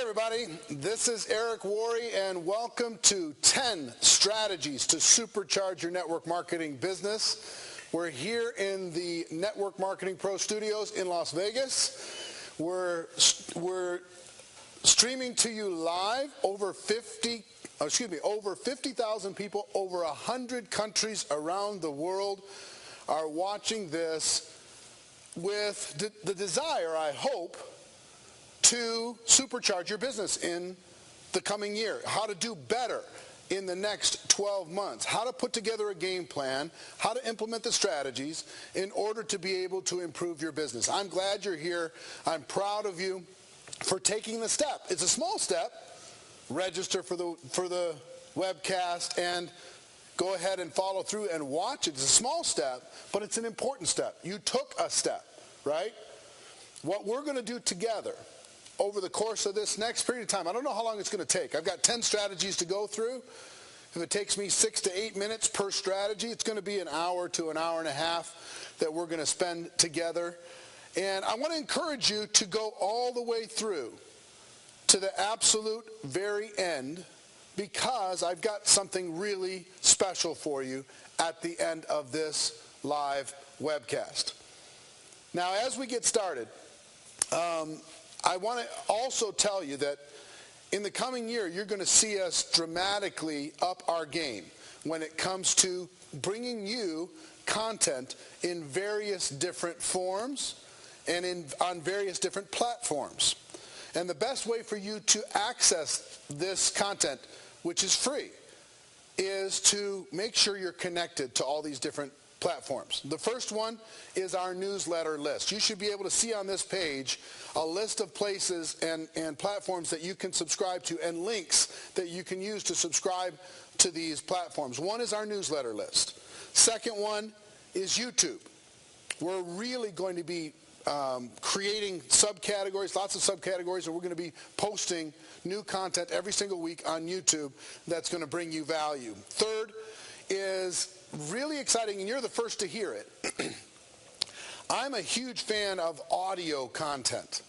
everybody, this is Eric Worre, and welcome to 10 Strategies to Supercharge Your Network Marketing Business. We're here in the Network Marketing Pro Studios in Las Vegas. We're streaming to you live over 50,000 people, over 100 countries around the world are watching this with the desire, I hope, to supercharge your business in the coming year, how to do better in the next 12 months, how to put together a game plan, how to implement the strategies in order to be able to improve your business. I'm glad you're here. I'm proud of you for taking the step. It's a small step. Register for the webcast and go ahead and follow through and watch it. It's a small step, but it's an important step. You took a step, right? What we're going to do together over the course of this next period of time, I don't know how long it's going to take. I've got 10 strategies to go through. If it takes me 6 to 8 minutes per strategy, it's going to be an hour to an hour and a half that we're going to spend together. And I want to encourage you to go all the way through to the absolute very end, because I've got something really special for you at the end of this live webcast. Now, as we get started, I want to also tell you that in the coming year, you're going to see us dramatically up our game when it comes to bringing you content in various different forms and on various different platforms. And the best way for you to access this content, which is free, is to make sure you're connected to all these different platforms. The first one is our newsletter list. You should be able to see on this page a list of places and platforms that you can subscribe to and links that you can use to subscribe to these platforms. One is our newsletter list. Second one is YouTube. We're really going to be creating subcategories, lots of subcategories, and we're going to be posting new content every single week on YouTube that's going to bring you value. Third is really exciting, and you're the first to hear it. I'm a huge fan of audio content.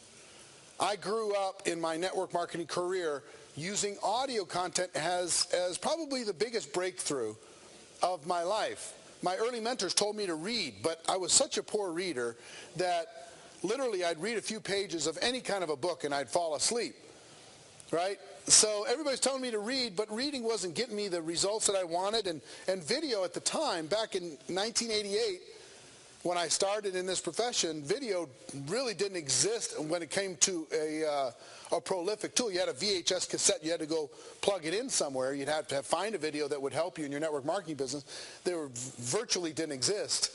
I grew up in my network marketing career using audio content as probably the biggest breakthrough of my life. My early mentors told me to read, but I was such a poor reader that literally I'd read a few pages of any kind of a book and I'd fall asleep, right? So everybody's telling me to read, but reading wasn't getting me the results that I wanted. And video at the time, back in 1988, when I started in this profession, video really didn't exist when it came to a prolific tool. You had a VHS cassette. You had to go plug it in somewhere. You'd have to find a video that would help you in your network marketing business. They virtually didn't exist.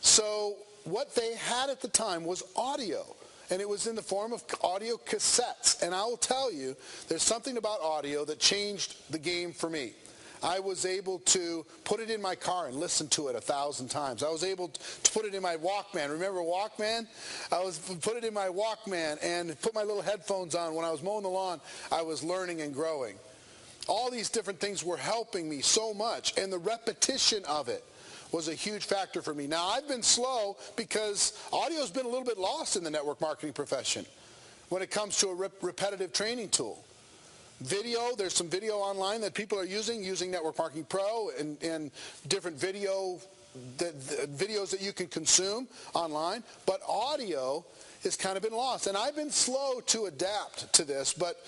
So what they had at the time was audio. And it was in the form of audio cassettes. And I will tell you, there's something about audio that changed the game for me. I was able to put it in my car and listen to it 1,000 times. I was able to put it in my Walkman. Remember Walkman? Put it in my Walkman and put my little headphones on. When I was mowing the lawn, I was learning and growing. All these different things were helping me so much, and the repetition of it was a huge factor for me. Now, I've been slow because audio's been a little bit lost in the network marketing profession when it comes to a repetitive training tool. Video, there's some video online that people are using Network Marketing Pro and different videos that you can consume online, but audio has kind of been lost. And I've been slow to adapt to this, but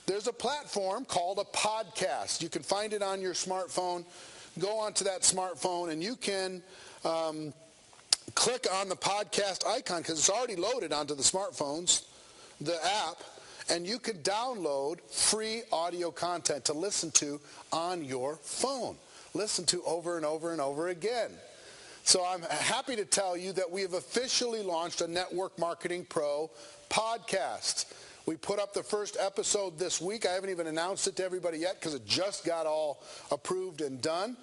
there's a platform called a podcast. You can find it on your smartphone. Go onto that smartphone and you can click on the podcast icon because it's already loaded onto the smartphones, the app, and you can download free audio content to listen to on your phone. Listen to over and over and over again. So I'm happy to tell you that we have officially launched a Network Marketing Pro podcast. We put up the first episode this week. I haven't even announced it to everybody yet because it just got all approved and done.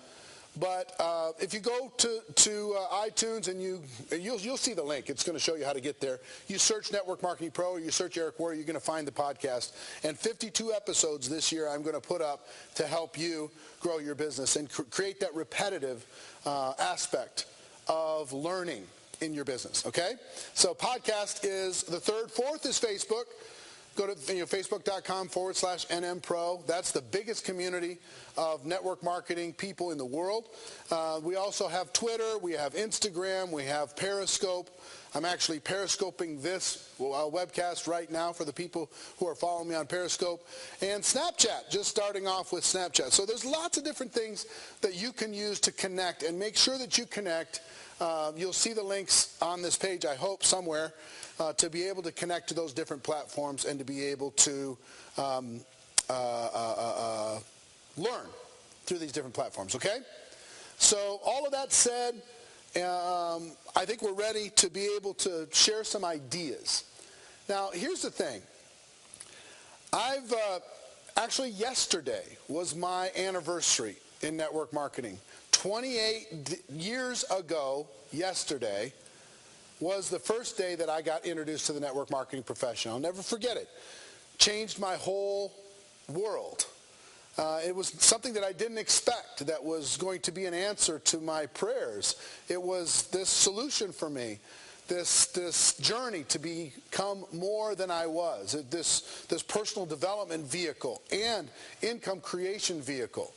But if you go to iTunes and you'll see the link. It's going to show you how to get there. You search Network Marketing Pro or you search Eric Worre, you're going to find the podcast. And 52 episodes this year I'm going to put up to help you grow your business and create that repetitive aspect of learning in your business, okay? So podcast is the third. Fourth is Facebook. Go to facebook.com/NMPro. That's the biggest community of network marketing people in the world. We also have Twitter, we have Instagram, we have Periscope. I'm actually periscoping this webcast right now for the people who are following me on Periscope. And Snapchat, just starting off with Snapchat. So there's lots of different things that you can use to connect, and make sure that you connect. You'll see the links on this page, I hope, somewhere, to be able to connect to those different platforms and to be able to learn through these different platforms, okay? So all of that said, I think we're ready to be able to share some ideas. Now, here's the thing. Actually, yesterday was my anniversary in network marketing. 28 years ago, yesterday, was the first day that I got introduced to the network marketing profession. I'll never forget it. Changed my whole world. It was something that I didn't expect that was going to be an answer to my prayers. It was this solution for me, this journey to become more than I was, this personal development vehicle and income creation vehicle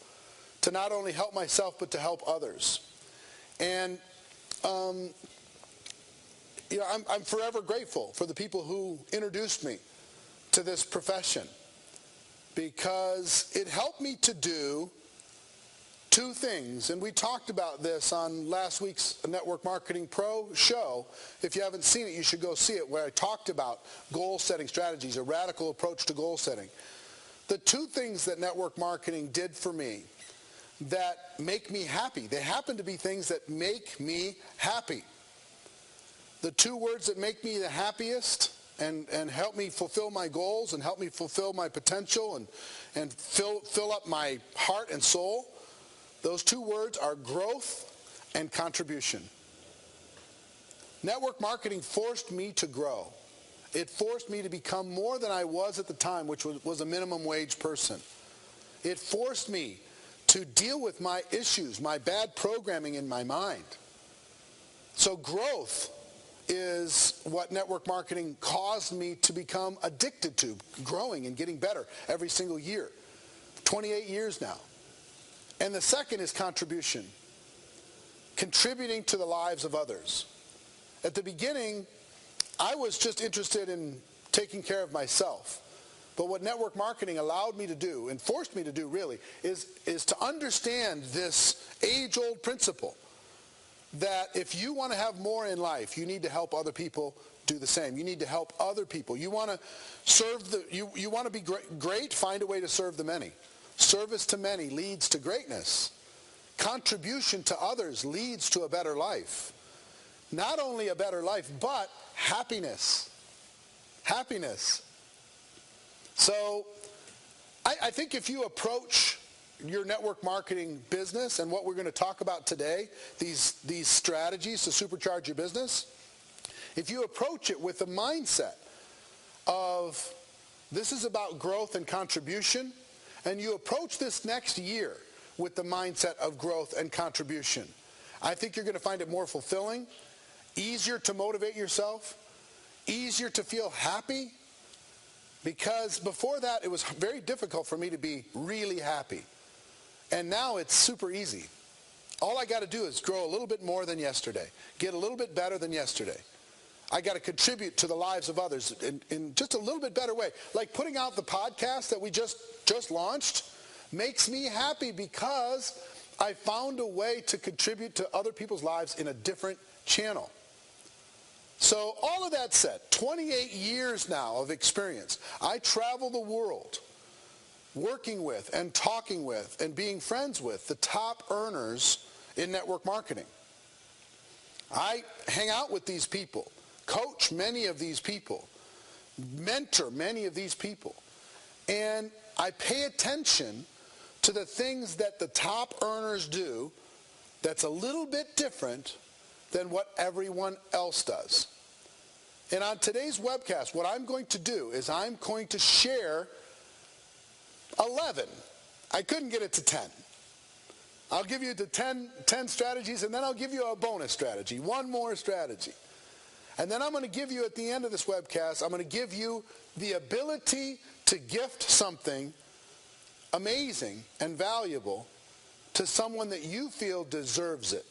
to not only help myself but to help others. And I'm forever grateful for the people who introduced me to this profession, because it helped me to do two things. And we talked about this on last week's Network Marketing Pro show. If you haven't seen it, you should go see it, where I talked about goal-setting strategies, a radical approach to goal-setting. The two things that network marketing did for me that make me happy, they happen to be things that make me happy. The two words that make me the happiest and help me fulfill my goals and help me fulfill my potential and fill up my heart and soul, those two words are growth and contribution. Network marketing forced me to grow. It forced me to become more than I was at the time, which was a minimum wage person. It forced me to deal with my issues, my bad programming in my mind. So growth is what network marketing caused me to become addicted to, growing and getting better every single year. 28 years now. And the second is contribution, contributing to the lives of others. At the beginning, I was just interested in taking care of myself. But what network marketing allowed me to do, and forced me to do really, is to understand this age-old principle that if you want to have more in life, you need to help other people do the same. You need to help other people. You want to serve you want to be great, find a way to serve the many. Service to many leads to greatness. Contribution to others leads to a better life. Not only a better life, but happiness. Happiness. So I think if you approach your network marketing business and what we're going to talk about today, these strategies to supercharge your business, if you approach it with the mindset of this is about growth and contribution, and you approach this next year with the mindset of growth and contribution, I think you're going to find it more fulfilling, easier to motivate yourself, easier to feel happy, because before that it was very difficult for me to be really happy. And now it's super easy. All I got to do is grow a little bit more than yesterday, get a little bit better than yesterday. I got to contribute to the lives of others in just a little bit better way. Like putting out the podcast that we just launched makes me happy because I found a way to contribute to other people's lives in a different channel. So all of that said, 28 years now of experience. I travel the world working with and talking with and being friends with the top earners in network marketing. I hang out with these people, coach many of these people, mentor many of these people, and I pay attention to the things that the top earners do that's a little bit different than what everyone else does. And on today's webcast, what I'm going to do is I'm going to share 11. I couldn't get it to 10. I'll give you the 10 strategies, and then I'll give you a bonus strategy, one more strategy. And then I'm going to give you, at the end of this webcast, I'm going to give you the ability to gift something amazing and valuable to someone that you feel deserves it.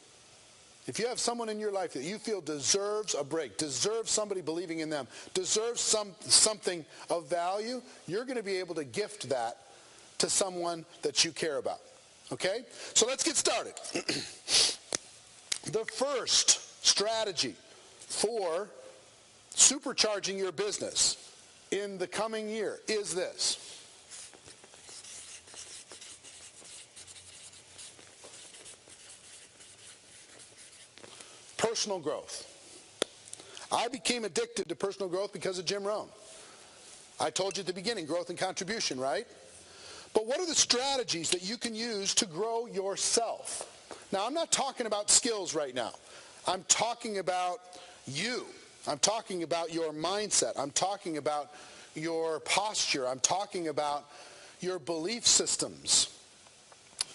If you have someone in your life that you feel deserves a break, deserves somebody believing in them, deserves something of value, you're going to be able to gift that to someone that you care about. Okay? So let's get started. The first strategy for supercharging your business in the coming year is this. Personal growth. I became addicted to personal growth because of Jim Rohn. I told you at the beginning, growth and contribution, right? But what are the strategies that you can use to grow yourself? Now, I'm not talking about skills right now. I'm talking about you. I'm talking about your mindset. I'm talking about your posture. I'm talking about your belief systems.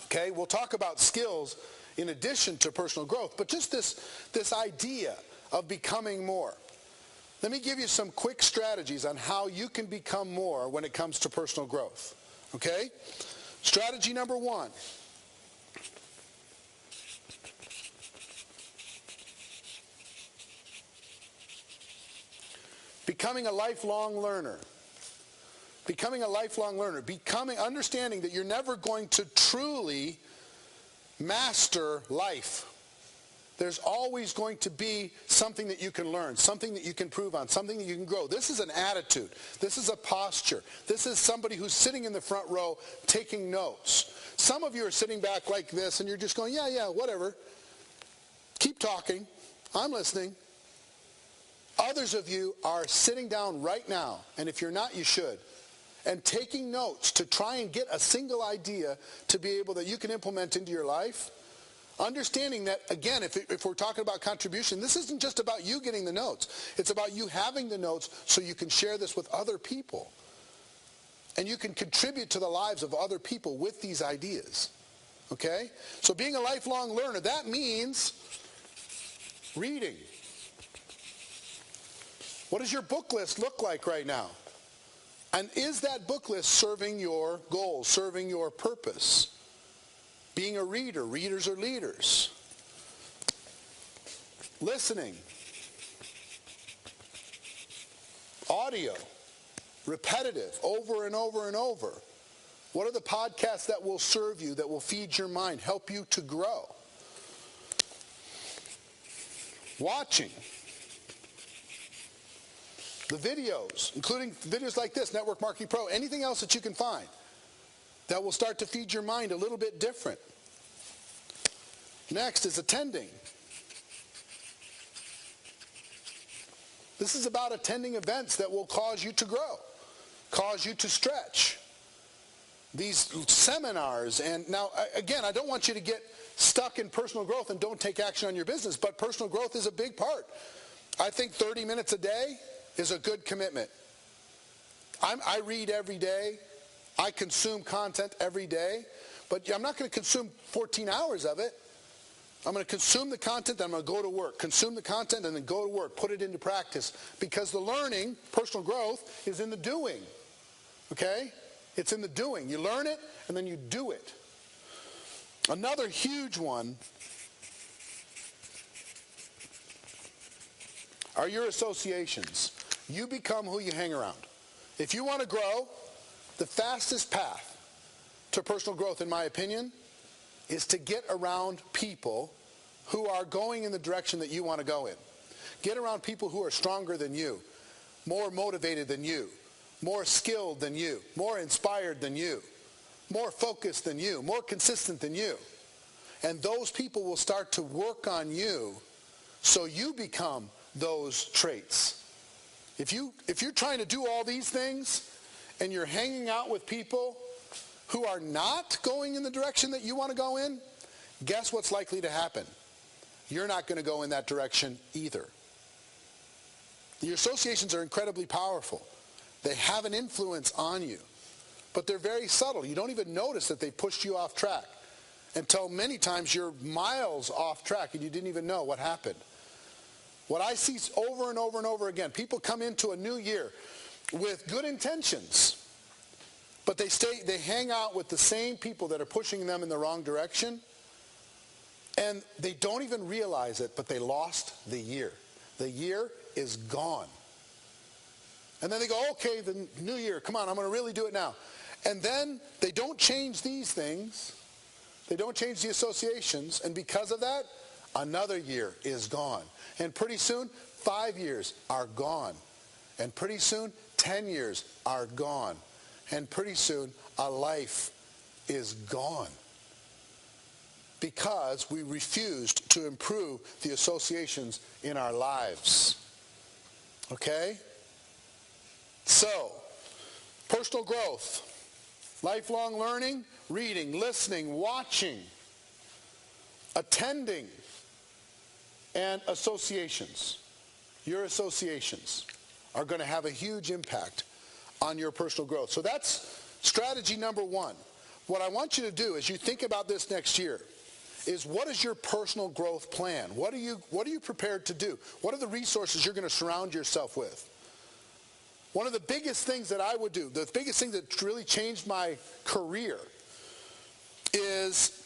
Okay, we'll talk about skills in addition to personal growth, but just this idea of becoming more. Let me give you some quick strategies on how you can become more when it comes to personal growth. Okay? Strategy number 1. Becoming a lifelong learner. Becoming a lifelong learner. Understanding that you're never going to truly master life. There's always going to be something that you can learn, something that you can improve on, something that you can grow. This is an attitude. This is a posture. This is somebody who's sitting in the front row taking notes. Some of you are sitting back like this and you're just going, yeah, whatever. Keep talking. I'm listening. Others of you are sitting down right now, and if you're not, you should, and taking notes to try and get a single idea to be able that you can implement into your life. Understanding that, again, if we're talking about contribution, this isn't just about you getting the notes. It's about you having the notes so you can share this with other people. And you can contribute to the lives of other people with these ideas. Okay? So being a lifelong learner, that means reading. What does your book list look like right now? And is that book list serving your goals, serving your purpose? Being a reader. Readers are leaders. Listening. Audio. Repetitive. Over and over and over. What are the podcasts that will serve you, that will feed your mind, help you to grow? Watching. The videos, including videos like this, Network Marketing Pro, anything else that you can find that will start to feed your mind a little bit different. Next is attending. This is about attending events that will cause you to grow, cause you to stretch. These seminars, and now, again, I don't want you to get stuck in personal growth and don't take action on your business, but personal growth is a big part. I think 30 minutes a day is a good commitment. I read every day. I consume content every day. But I'm not going to consume 14 hours of it. I'm going to consume the content, then I'm going to go to work. Consume the content and then go to work. Put it into practice. Because the learning, personal growth, is in the doing. Okay? It's in the doing. You learn it and then you do it. Another huge one are your associations. You become who you hang around. If you want to grow, the fastest path to personal growth, in my opinion, is to get around people who are going in the direction that you want to go in. Get around people who are stronger than you, more motivated than you, more skilled than you, more inspired than you, more focused than you, more consistent than you. And those people will start to work on you so you become those traits. If you're trying to do all these things and you're hanging out with people who are not going in the direction that you want to go in, guess what's likely to happen? You're not going to go in that direction either. Your associations are incredibly powerful. They have an influence on you, but they're very subtle. You don't even notice that they pushed you off track until many times you're miles off track and you didn't even know what happened. What I see over and over and over again, people come into a new year with good intentions, but they hang out with the same people that are pushing them in the wrong direction, and they don't even realize it, but they lost the year. The year is gone. And then they go, okay, the new year, come on, I'm going to really do it now. And then they don't change these things. They don't change the associations, and because of that, another year is gone. And pretty soon, 5 years are gone. And pretty soon, 10 years are gone. And pretty soon, a life is gone. Because we refused to improve the associations in our lives. Okay? So, personal growth, lifelong learning, reading, listening, watching, attending, and associations. Your associations are going to have a huge impact on your personal growth. So that's strategy number one. What I want you to do as you think about this next year is, what is your personal growth plan? What are you prepared to do? What are the resources you're going to surround yourself with? One of the biggest things that I would do, the biggest thing that really changed my career, is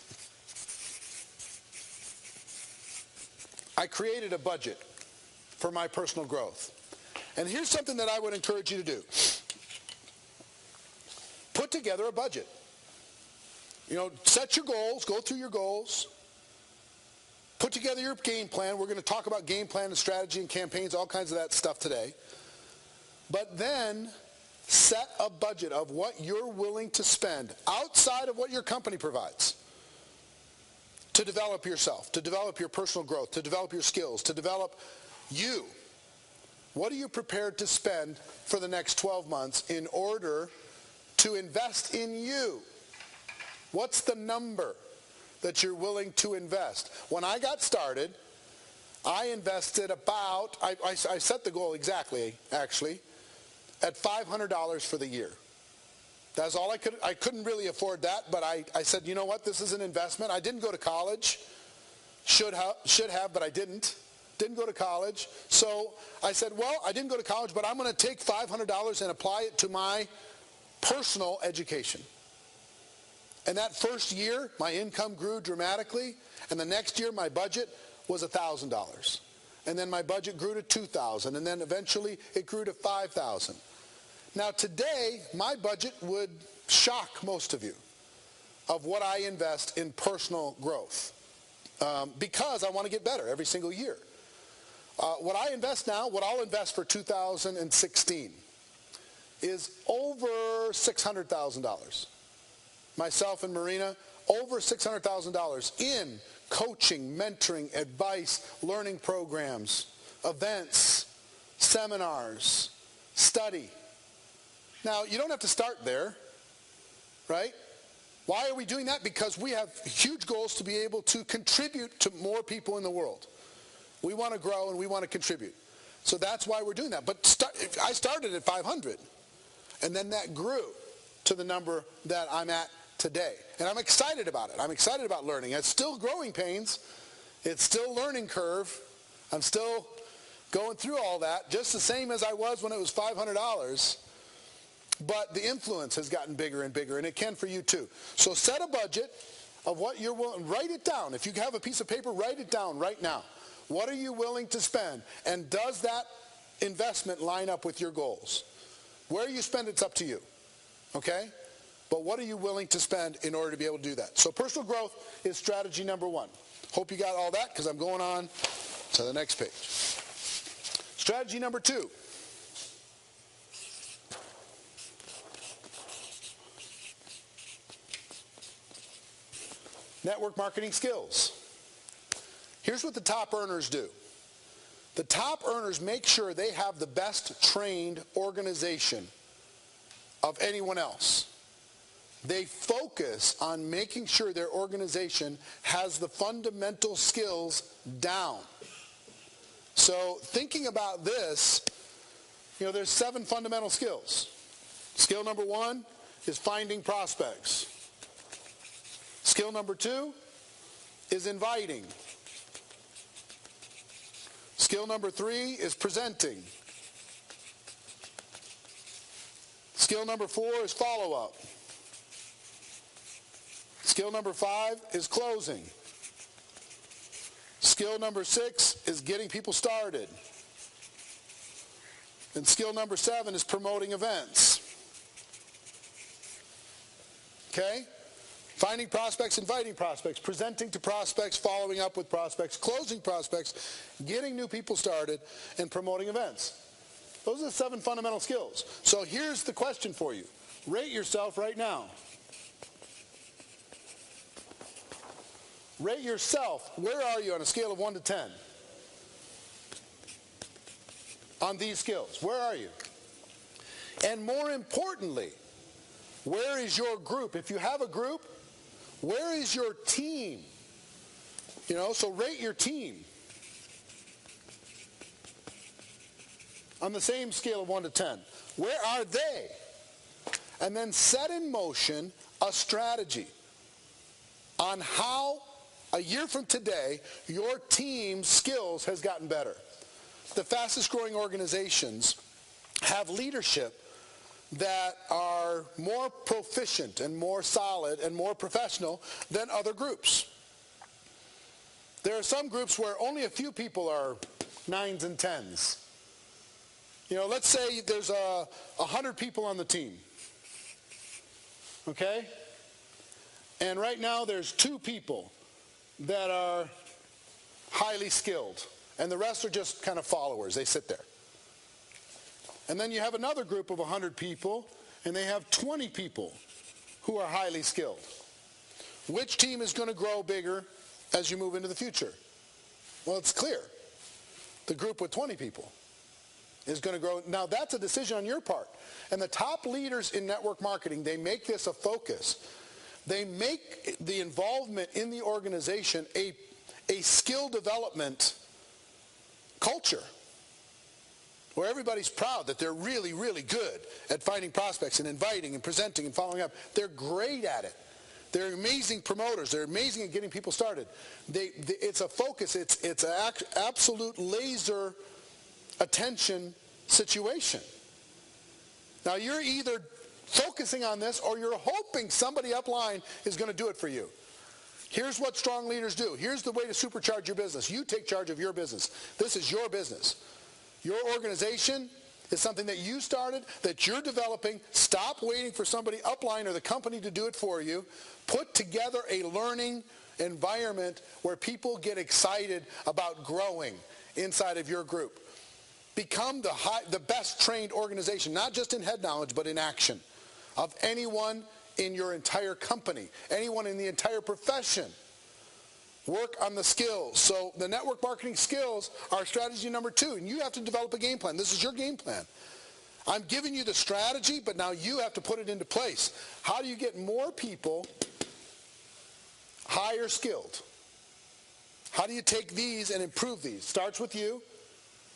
I created a budget for my personal growth. And here's something that I would encourage you to do. Put together a budget. Set your goals, go through your goals, put together your game plan. We're going to talk about game plan and strategy and campaigns, all kinds of that stuff today. But then set a budget of what you're willing to spend outside of what your company provides to develop yourself, to develop your personal growth, to develop your skills, to develop you. What are you prepared to spend for the next 12 months in order to invest in you? What's the number that you're willing to invest? When I got started, I invested about, I set the goal exactly, actually, at $500 for the year. That's all I couldn't really afford that, but I said, you know what, this is an investment. I didn't go to college. Should have, but I didn't. Didn't go to college. So I said, well, I didn't go to college, but I'm going to take $500 and apply it to my personal education. And that first year, my income grew dramatically, and the next year, my budget was $1,000. And then my budget grew to $2,000, and then eventually it grew to $5,000. Now today, my budget would shock most of you of what I invest in personal growth, because I want to get better every single year. What I invest now, what I'll invest for 2016, is over $600,000. Myself and Marina, over $600,000 in coaching, mentoring, advice, learning programs, events, seminars, study. Now, you don't have to start there, right? Why are we doing that? Because we have huge goals to be able to contribute to more people in the world. We want to grow and we want to contribute. So that's why we're doing that. But I started at 500, and then that grew to the number that I'm at today. And I'm excited about it. I'm excited about learning. It's still growing pains. It's still learning curve. I'm still going through all that, just the same as I was when it was $500. But the influence has gotten bigger and bigger, and it can for you too. So set a budget of what you're willing. Write it down. If you have a piece of paper, write it down right now. What are you willing to spend? And does that investment line up with your goals? Where you spend it's up to you. Okay? But what are you willing to spend in order to be able to do that? So personal growth is strategy number one. Hope you got all that, because I'm going on to the next page. Strategy number two. Network marketing skills. Here's what the top earners do. The top earners make sure they have the best trained organization of anyone else. They focus on making sure their organization has the fundamental skills down. So thinking about this, there's 7 fundamental skills. Skill number 1 is finding prospects. Skill number 2 is inviting. Skill number 3 is presenting. Skill number 4 is follow-up. Skill number 5 is closing. Skill number 6 is getting people started. And skill number 7 is promoting events. Okay? Finding prospects, inviting prospects, presenting to prospects, following up with prospects, closing prospects, getting new people started, and promoting events. Those are the 7 fundamental skills. So here's the question for you. Rate yourself right now. Rate yourself. Where are you on a scale of 1 to 10? On these skills. Where are you? And more importantly, where is your group? If you have a group, where is your team? So rate your team on the same scale of 1 to 10. Where are they? And then set in motion a strategy on how a year from today your team's skills has gotten better. The fastest growing organizations have leadership that are more proficient and more solid and more professional than other groups. There are some groups where only a few people are 9s and 10s. Let's say there's 100 people on the team. Okay? And right now there's 2 people that are highly skilled. And the rest are just kind of followers. They sit there. And then you have another group of 100 people, and they have 20 people who are highly skilled. Which team is going to grow bigger as you move into the future? Well, it's clear. The group with 20 people is going to grow. Now, that's a decision on your part. And the top leaders in network marketing, they make this a focus. They make the involvement in the organization a skill development culture where everybody's proud that they're really, really good at finding prospects and inviting and presenting and following up. They're great at it. They're amazing promoters. They're amazing at getting people started. It's a focus. It's an absolute laser attention situation. Now, you're either focusing on this or you're hoping somebody upline is going to do it for you. Here's what strong leaders do. Here's the way to supercharge your business. You take charge of your business. This is your business. Your organization is something that you started, that you're developing. Stop waiting for somebody upline or the company to do it for you. Put together a learning environment where people get excited about growing inside of your group. Become the best trained organization, not just in head knowledge, but in action, of anyone in your entire company, anyone in the entire profession. Work on the skills. So the network marketing skills are strategy number 2, and you have to develop a game plan. This is your game plan. I'm giving you the strategy, but now you have to put it into place. How do you get more people higher skilled? How do you take these and improve these? Starts with you,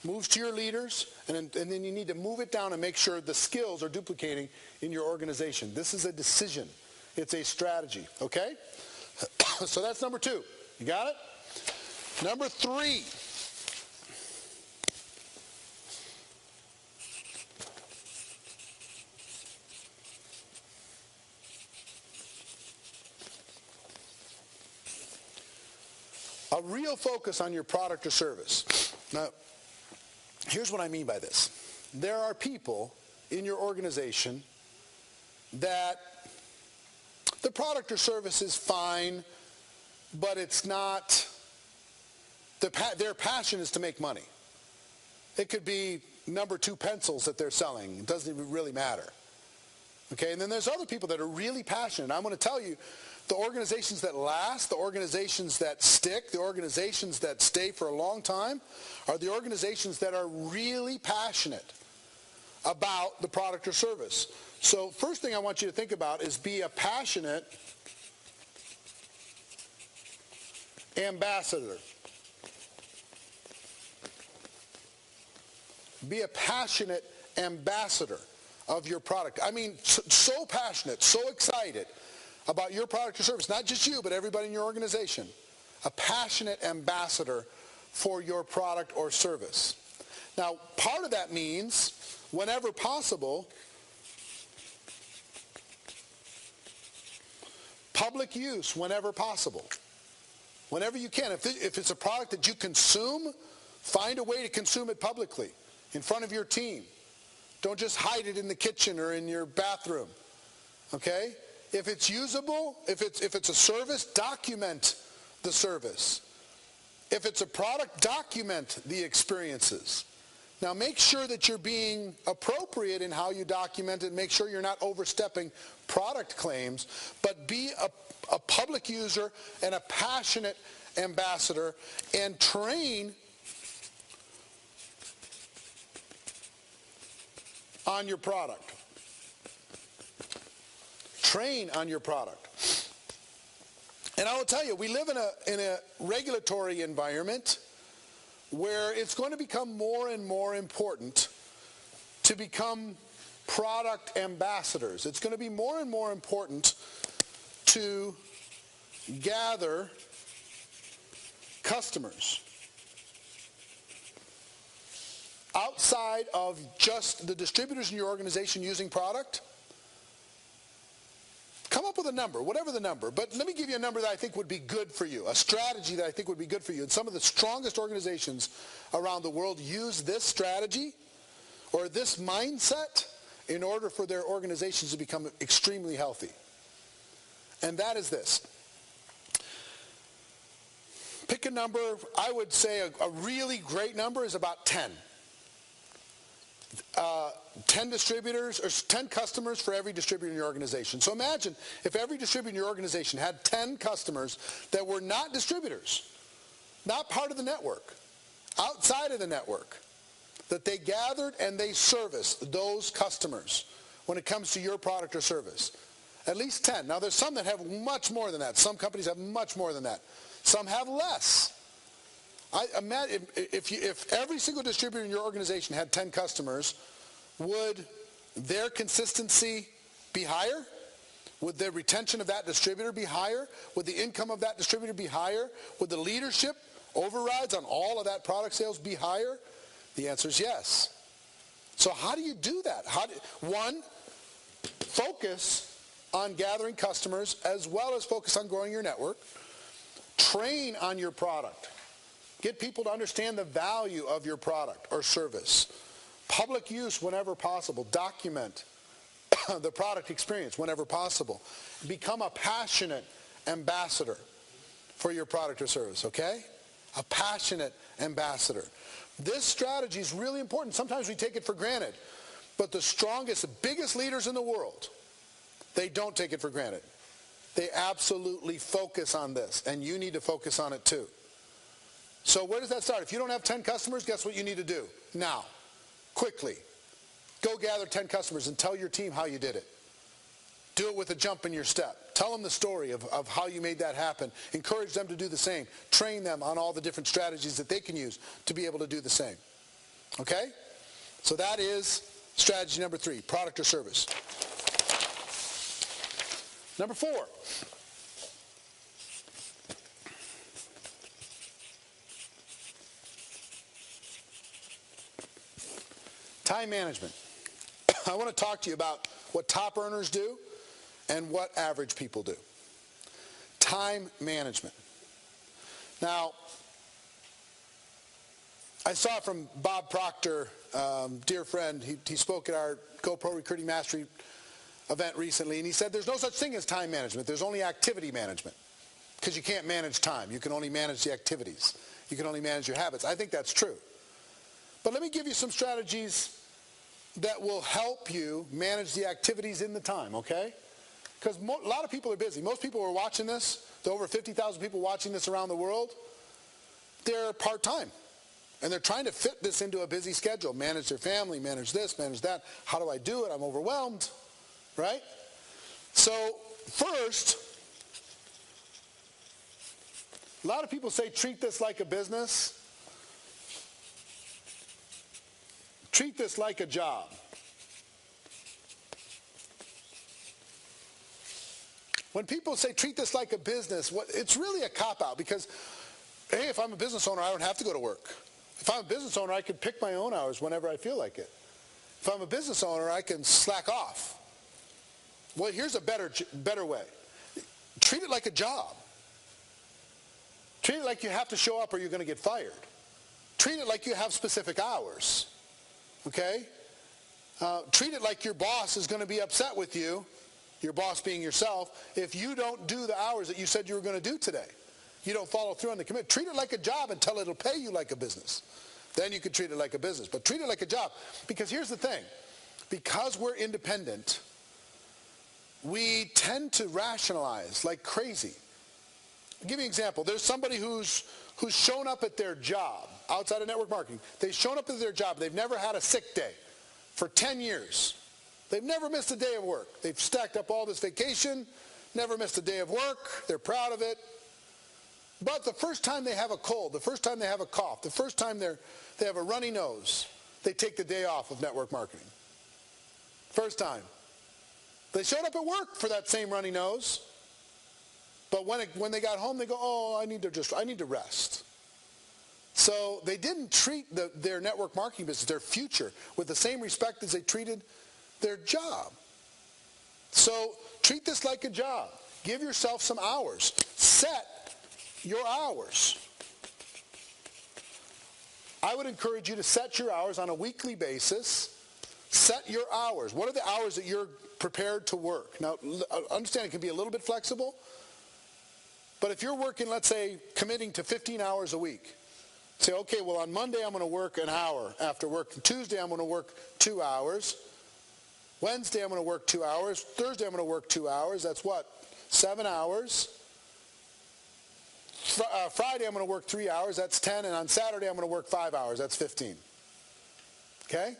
moves to your leaders, and then you need to move it down and make sure the skills are duplicating in your organization. This is a decision. It's a strategy, okay? So that's number 2. You got it? Number 3. A real focus on your product or service. Now, here's what I mean by this. There are people in your organization that the product or service is fine, but it's not, their passion is to make money. It could be number 2 pencils that they're selling. It doesn't even really matter. Okay, and then there's other people that are really passionate. I'm going to tell you, the organizations that last, the organizations that stick, the organizations that stay for a long time are the organizations that are really passionate about the product or service. So first thing I want you to think about is be a passionate ambassador. Be a passionate ambassador of your product. I mean, so passionate, so excited about your product or service. Not just you, but everybody in your organization. A passionate ambassador for your product or service. Now, part of that means, whenever possible, public use whenever possible. Whenever you can. If it's a product that you consume, find a way to consume it publicly, in front of your team. Don't just hide it in the kitchen or in your bathroom. Okay? If it's usable, if it's a service, document the service. If it's a product, document the experiences. Now make sure that you're being appropriate in how you document it. Make sure you're not overstepping product claims, but be a public user and a passionate ambassador, and train on your product. Train on your product. And I will tell you, we live in a regulatory environment where it's going to become more and more important to become product ambassadors. It's going to be more and more important to gather customers outside of just the distributors in your organization using product. Come up with a number, whatever the number. But let me give you a number that I think would be good for you, a strategy that I think would be good for you. And some of the strongest organizations around the world use this strategy or this mindset in order for their organizations to become extremely healthy. And that is this. Pick a number. I would say a really great number is about 10. 10 distributors or 10 customers for every distributor in your organization. So imagine if every distributor in your organization had 10 customers that were not distributors, not part of the network, outside of the network, that they gathered and they serviced those customers when it comes to your product or service. At least 10. Now there's some that have much more than that. Some companies have much more than that. Some have less. I imagine if every single distributor in your organization had 10 customers, would their consistency be higher? Would the retention of that distributor be higher? Would the income of that distributor be higher? Would the leadership overrides on all of that product sales be higher? The answer is yes. So how do you do that? One, focus on gathering customers as well as focus on growing your network. Train on your product. Get people to understand the value of your product or service. Public use whenever possible. Document the product experience whenever possible. Become a passionate ambassador for your product or service, okay? A passionate ambassador. This strategy is really important. Sometimes we take it for granted. But the strongest, biggest leaders in the world, they don't take it for granted. They absolutely focus on this, and you need to focus on it too. So where does that start? If you don't have 10 customers, guess what you need to do? Now, quickly, go gather 10 customers and tell your team how you did it. Do it with a jump in your step. Tell them the story of how you made that happen. Encourage them to do the same. Train them on all the different strategies that they can use to be able to do the same. Okay? So that is strategy number 3, product or service. Number 4. Time management. I want to talk to you about what top earners do and what average people do. Time management. Now, I saw from Bob Proctor, dear friend, he spoke at our GoPro Recruiting Mastery event recently, and he said there's no such thing as time management. There's only activity management, because you can't manage time. You can only manage the activities. You can only manage your habits. I think that's true. But let me give you some strategies that will help you manage the activities in the time, okay? Because a lot of people are busy. Most people who are watching this, the over 50,000 people watching this around the world, they're part-time. And they're trying to fit this into a busy schedule, manage their family, manage this, manage that. How do I do it? I'm overwhelmed, right? So first, a lot of people say treat this like a business. Treat this like a job. When people say treat this like a business, it's really a cop-out, because hey, if I'm a business owner, I don't have to go to work. If I'm a business owner, I can pick my own hours whenever I feel like it. If I'm a business owner, I can slack off. Well, here's a better way. Treat it like a job. Treat it like you have to show up or you're going to get fired. Treat it like you have specific hours. Okay? Treat it like your boss is going to be upset with you, your boss being yourself, if you don't do the hours that you said you were going to do today. You don't follow through on the commitment. Treat it like a job until it'll pay you like a business. Then you can treat it like a business. But treat it like a job. Because here's the thing. Because we're independent, we tend to rationalize like crazy. I'll give you an example. There's somebody who's shown up at their job outside of network marketing. They've shown up at their job. They've never had a sick day for 10 years. They've never missed a day of work. They've stacked up all this vacation, never missed a day of work. They're proud of it. But the first time they have a cold, the first time they have a cough, the first time they have a runny nose, they take the day off of network marketing. First time. They showed up at work for that same runny nose. But when they got home, they go, oh, I need to rest. So they didn't treat their network marketing business, their future, with the same respect as they treated their job. So treat this like a job. Give yourself some hours. Set your hours. I would encourage you to set your hours on a weekly basis. Set your hours. What are the hours that you're prepared to work? Now, understand it can be a little bit flexible. But if you're working, let's say, committing to 15 hours a week, say, okay, well, on Monday I'm going to work an hour after work. Tuesday I'm going to work 2 hours. Wednesday I'm going to work 2 hours. Thursday I'm going to work 2 hours. That's what? 7 hours. Friday I'm going to work 3 hours. That's 10. And on Saturday I'm going to work 5 hours. That's 15. Okay?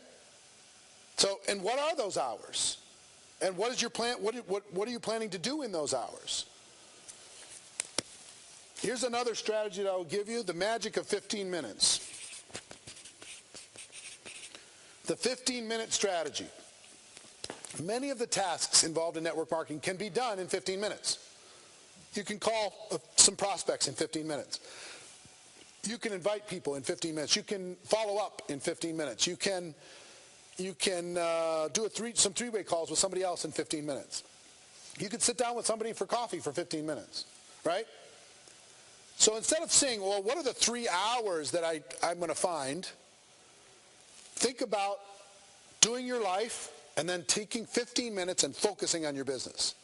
So, and what are those hours? And what is your plan? What are you planning to do in those hours? Here's another strategy that I will give you, the magic of 15 minutes. The 15-minute strategy. Many of the tasks involved in network marketing can be done in 15 minutes. You can call some prospects in 15 minutes. You can invite people in 15 minutes. You can follow up in 15 minutes. You can do some three-way calls with somebody else in 15 minutes. You could sit down with somebody for coffee for 15 minutes, right? So instead of saying, well, what are the 3 hours that I'm going to find? Think about doing your life and then taking 15 minutes and focusing on your business.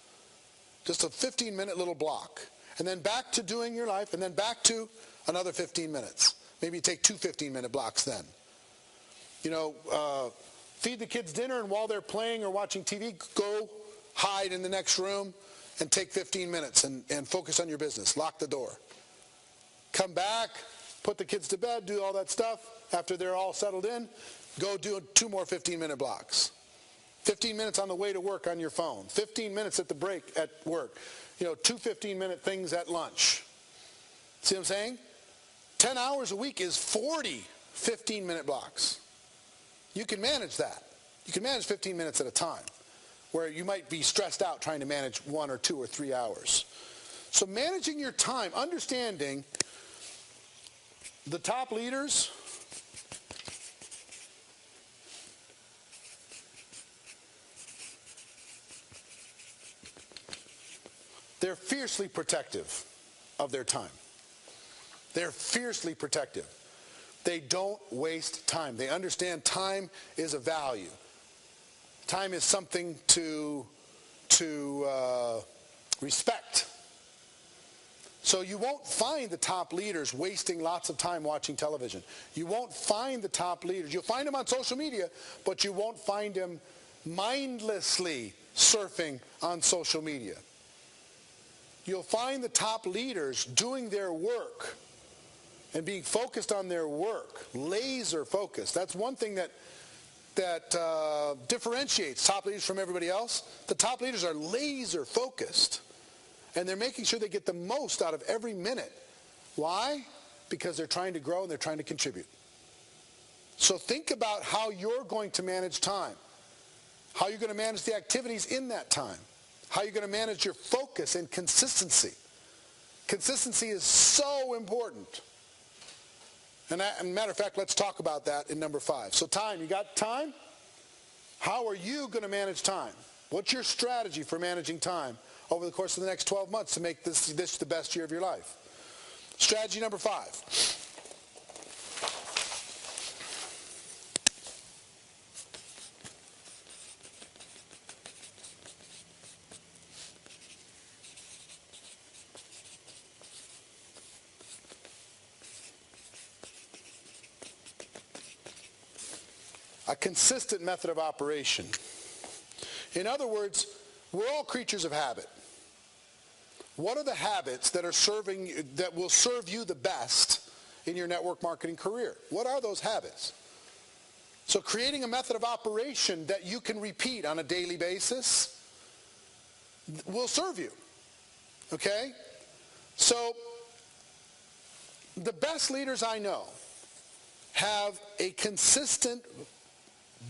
Just a 15-minute little block. And then back to doing your life and then back to another 15 minutes. Maybe you take 2 15-minute blocks then. You know, feed the kids dinner, and while they're playing or watching TV, go hide in the next room and take 15 minutes and focus on your business. Lock the door. Come back, put the kids to bed, do all that stuff. After they're all settled in, go do 2 more 15-minute blocks. 15 minutes on the way to work on your phone. 15 minutes at the break at work. You know, 2 15-minute things at lunch. See what I'm saying? 10 hours a week is 40 15-minute blocks. You can manage that. You can manage 15 minutes at a time, where you might be stressed out trying to manage 1 or 2 or 3 hours. So managing your time, understanding the top leaders, they're fiercely protective of their time. They're fiercely protective. They don't waste time. They understand time is a value. Time is something to respect. So you won't find the top leaders wasting lots of time watching television. You won't find the top leaders. You'll find them on social media, but you won't find them mindlessly surfing on social media. You'll find the top leaders doing their work and being focused on their work, laser focused. That's one thing that differentiates top leaders from everybody else. The top leaders are laser focused, and they're making sure they get the most out of every minute. Why? Because they're trying to grow and they're trying to contribute. So think about how you're going to manage time, how you're going to manage the activities in that time, how you're going to manage your focus and consistency. Consistency is so important. And as a matter of fact, let's talk about that in number 5. So time, you got time? How are you going to manage time? What's your strategy for managing time over the course of the next 12 months to make this the best year of your life? Strategy number 5. A consistent method of operation. In other words, we're all creatures of habit. What are the habits that will serve you the best in your network marketing career? What are those habits? So creating a method of operation that you can repeat on a daily basis will serve you. Okay? So the best leaders I know have a consistent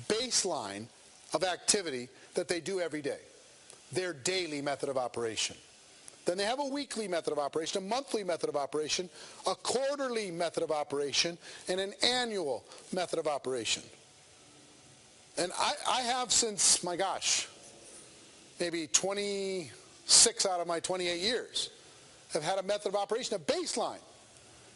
baseline of activity that they do every day, their daily method of operation. Then they have a weekly method of operation, a monthly method of operation, a quarterly method of operation, and an annual method of operation. And I have since, my gosh, maybe 26 out of my 28 years have had a method of operation, a baseline.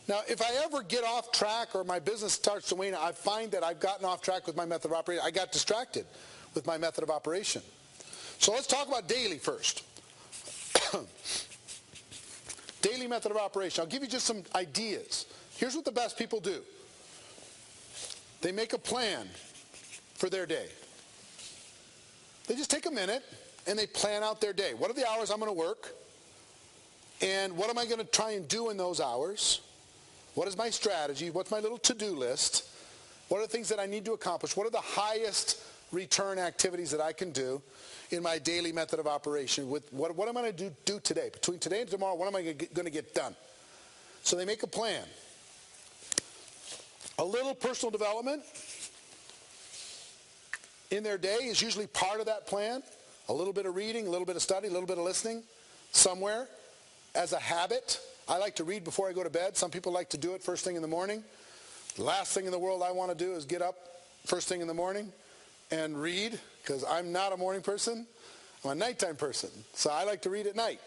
Now, if I ever get off track or my business starts to wane, I find that I've gotten off track with my method of operation. I got distracted with my method of operation. So let's talk about daily first. Daily method of operation. I'll give you just some ideas. Here's what the best people do. They make a plan for their day. They just take a minute and they plan out their day. What are the hours I'm going to work? And what am I going to try and do in those hours? What is my strategy? What's my little to-do list? What are the things that I need to accomplish? What are the highest return activities that I can do in my daily method of operation? With what am I going to do today? Between today and tomorrow, what am I going to get done? So they make a plan. A little personal development in their day is usually part of that plan. A little bit of reading, a little bit of study, a little bit of listening somewhere as a habit. I like to read before I go to bed. Some people like to do it first thing in the morning. The last thing in the world I want to do is get up first thing in the morning and read, because I'm not a morning person. I'm a nighttime person. So I like to read at night.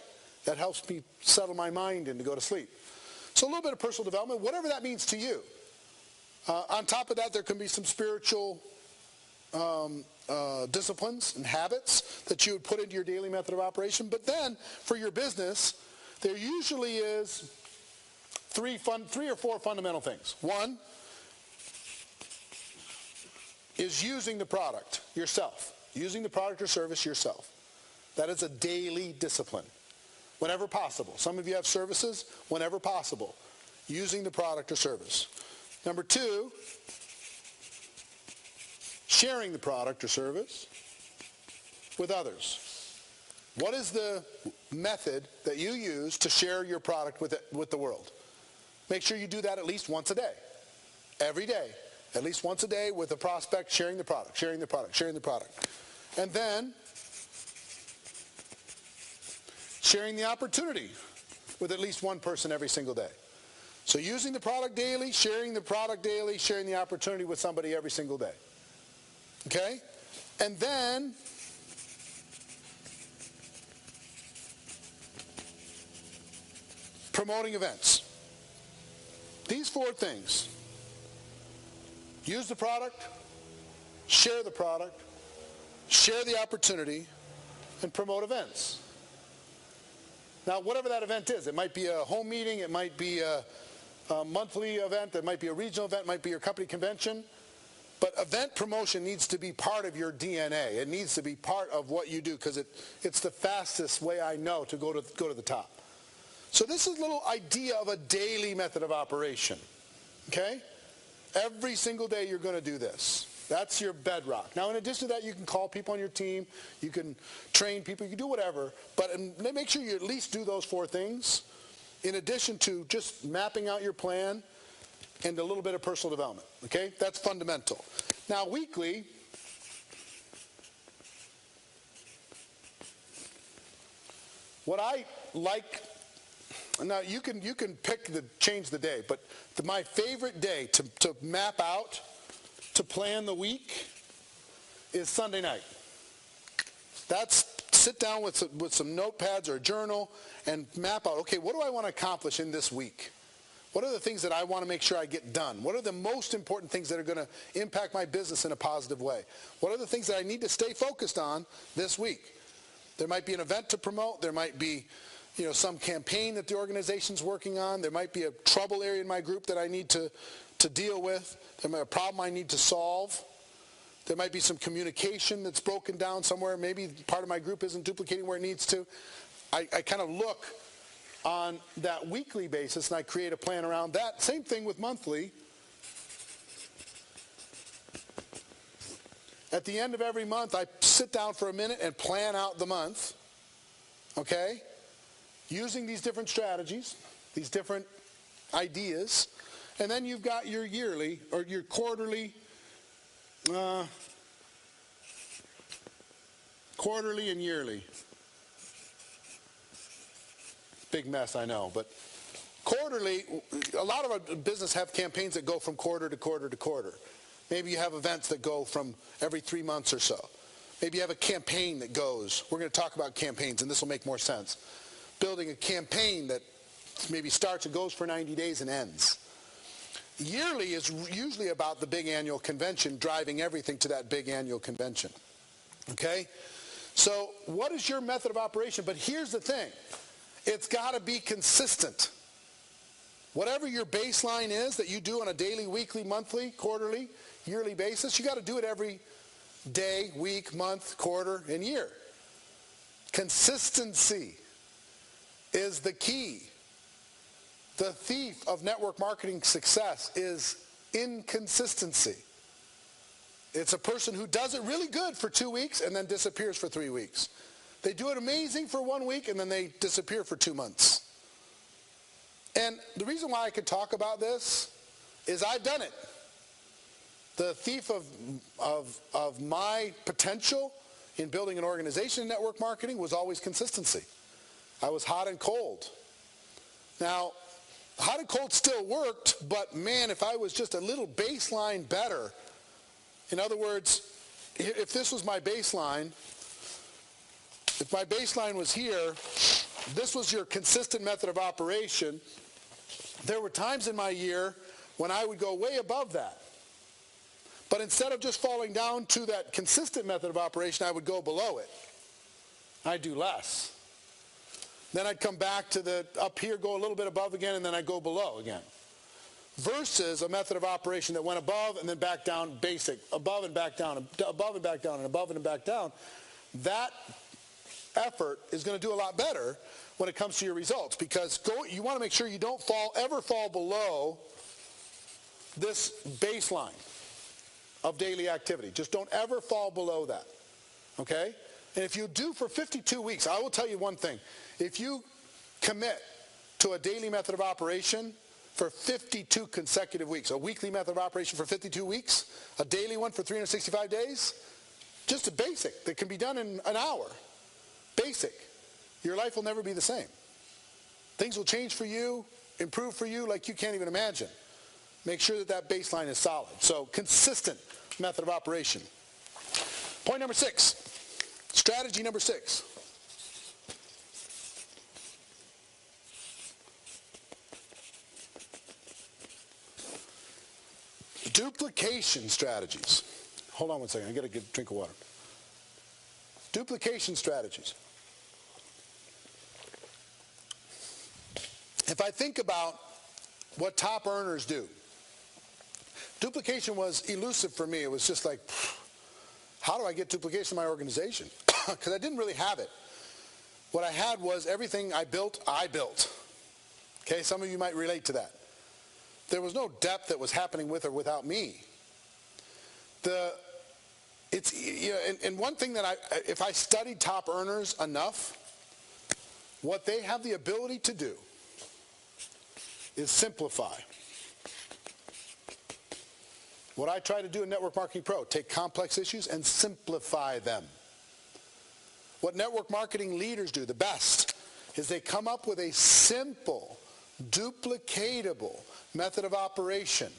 That helps me settle my mind and to go to sleep. So a little bit of personal development, whatever that means to you. On top of that, there can be some spiritual disciplines and habits that you would put into your daily method of operation. But then, for your business, there usually is three or four fundamental things. One is using the product yourself. Using the product or service yourself. That is a daily discipline. Whenever possible. Some of you have services. Whenever possible. Using the product or service. Number 2, sharing the product or service with others. What is the method that you use to share your product with the world? Make sure you do that at least once a day. Every day. At least once a day with a prospect, sharing the product, sharing the product, sharing the product. And then sharing the opportunity with at least one person every single day. So using the product daily, sharing the product daily, sharing the opportunity with somebody every single day. Okay? And then promoting events. These 4 things. Use the product, share the product, share the opportunity, and promote events. Now, whatever that event is, it might be a home meeting, it might be a monthly event, it might be a regional event, it might be your company convention. But event promotion needs to be part of your DNA. It needs to be part of what you do, because it's the fastest way I know to go to the top. So this is a little idea of a daily method of operation. Okay? Every single day you're going to do this. That's your bedrock. Now, in addition to that, you can call people on your team. You can train people. You can do whatever. But make sure you at least do those 4 things, in addition to just mapping out your plan and a little bit of personal development. Okay? That's fundamental. Now, weekly, what I like Now, you can change the day, but my favorite day to map out, to plan the week, is Sunday night. That's sit down with some notepads or a journal and map out, okay, what do I want to accomplish in this week? What are the things that I want to make sure I get done? What are the most important things that are going to impact my business in a positive way? What are the things that I need to stay focused on this week? There might be an event to promote. There might be, some campaign that the organization's working on. There might be a trouble area in my group that I need to deal with. There might be a problem I need to solve. There might be some communication that's broken down somewhere. Maybe part of my group isn't duplicating where it needs to. I kind of look on that weekly basis, and I create a plan around that. Same thing with monthly. At the end of every month, I sit down for a minute and plan out the month, okay? Using these different strategies, these different ideas. And then you've got your yearly or your quarterly and yearly. Big mess, I know, but quarterly, a lot of our business have campaigns that go from quarter to quarter to quarter. Maybe you have events that go from every 3 months or so. Maybe you have a campaign that goes. We're going to talk about campaigns, and this will make more sense. Building a campaign that maybe starts and goes for 90 days and ends. Yearly is usually about the big annual convention, driving everything to that big annual convention. Okay? So what is your method of operation? But here's the thing. It's got to be consistent. Whatever your baseline is that you do on a daily, weekly, monthly, quarterly, yearly basis, you got to do it every day, week, month, quarter, and year. Consistency is the key. The thief of network marketing success is inconsistency. It's a person who does it really good for 2 weeks and then disappears for 3 weeks. They do it amazing for 1 week and then they disappear for 2 months. And the reason why I could talk about this is I've done it. The thief of my potential in building an organization in network marketing was always consistency. I was hot and cold. Now, hot and cold still worked, but man, if I was just a little baseline better, in other words, if this was my baseline, if my baseline was here, this was your consistent method of operation, there were times in my year when I would go way above that. But instead of just falling down to that consistent method of operation, I would go below it. I'd do less. Then I'd come back to the up here, go a little bit above again, and then I'd go below again. Versus a method of operation that went above and then back down, basic, above and back down, above and back down, and above and back down. That effort is going to do a lot better when it comes to your results, because you want to make sure you don't ever fall below this baseline of daily activity. Just don't ever fall below that, okay? And if you do for 52 weeks, I will tell you one thing. If you commit to a daily method of operation for 52 consecutive weeks, a weekly method of operation for 52 weeks, a daily one for 365 days, just a basic that can be done in an hour, basic, your life will never be the same. Things will change for you, improve for you like you can't even imagine. Make sure that that baseline is solid. So consistent method of operation. Point number 6, strategy number 6. Duplication strategies. Hold on one second. I got to get a drink of water. Duplication strategies. If I think about what top earners do, duplication was elusive for me. It was just like, how do I get duplication in my organization? Because I didn't really have it. What I had was everything I built. Okay, some of you might relate to that. There was no depth that was happening with or without me. And one thing that if I studied top earners enough, what they have the ability to do is simplify. What I try to do in Network Marketing Pro, take complex issues and simplify them. What network marketing leaders do the best is they come up with a simple, duplicatable method of operation.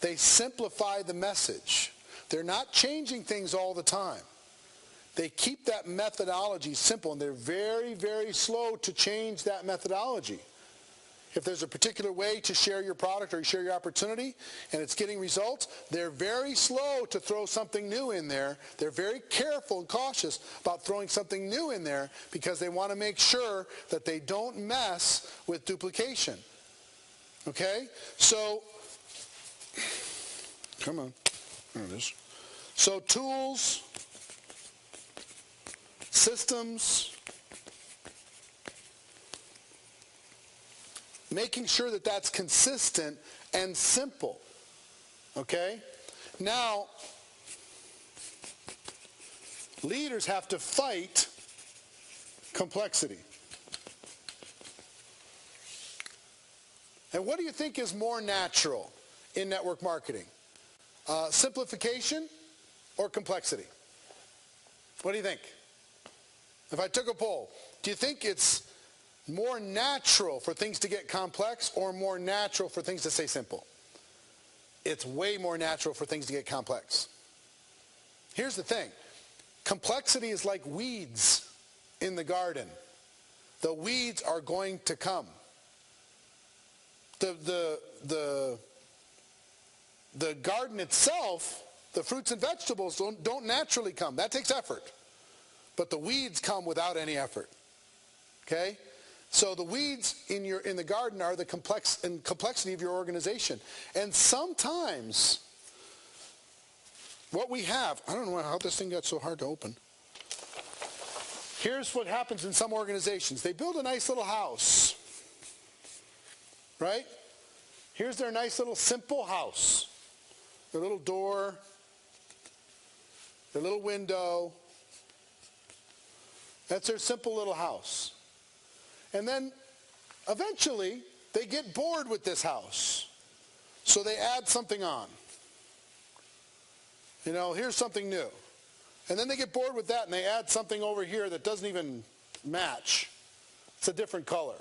They simplify the message. They're not changing things all the time. They keep that methodology simple, and they're very, very slow to change that methodology. If there's a particular way to share your product or share your opportunity and it's getting results, they're very slow to throw something new in there. They're very careful and cautious about throwing something new in there because they want to make sure that they don't mess with duplication. Okay? So, come on. There it is. So tools, systems, making sure that that's consistent and simple. Okay? Now, leaders have to fight complexity. And what do you think is more natural in network marketing? Simplification or complexity? What do you think? If I took a poll, do you think it's more natural for things to get complex or more natural for things to stay simple? It's way more natural for things to get complex. Here's the thing. Complexity is like weeds in the garden. The weeds are going to come. The garden itself, the fruits and vegetables don't naturally come. That takes effort. But the weeds come without any effort. Okay? So the weeds in the garden are the complexity of your organization. And sometimes what we have, I don't know how this thing got so hard to open. Here's what happens in some organizations. They build a nice little house. Right? Here's their nice little simple house. Their little door, their little window. That's their simple little house. And then eventually they get bored with this house. So they add something on. You know, here's something new. And then they get bored with that and they add something over here that doesn't even match. It's a different color.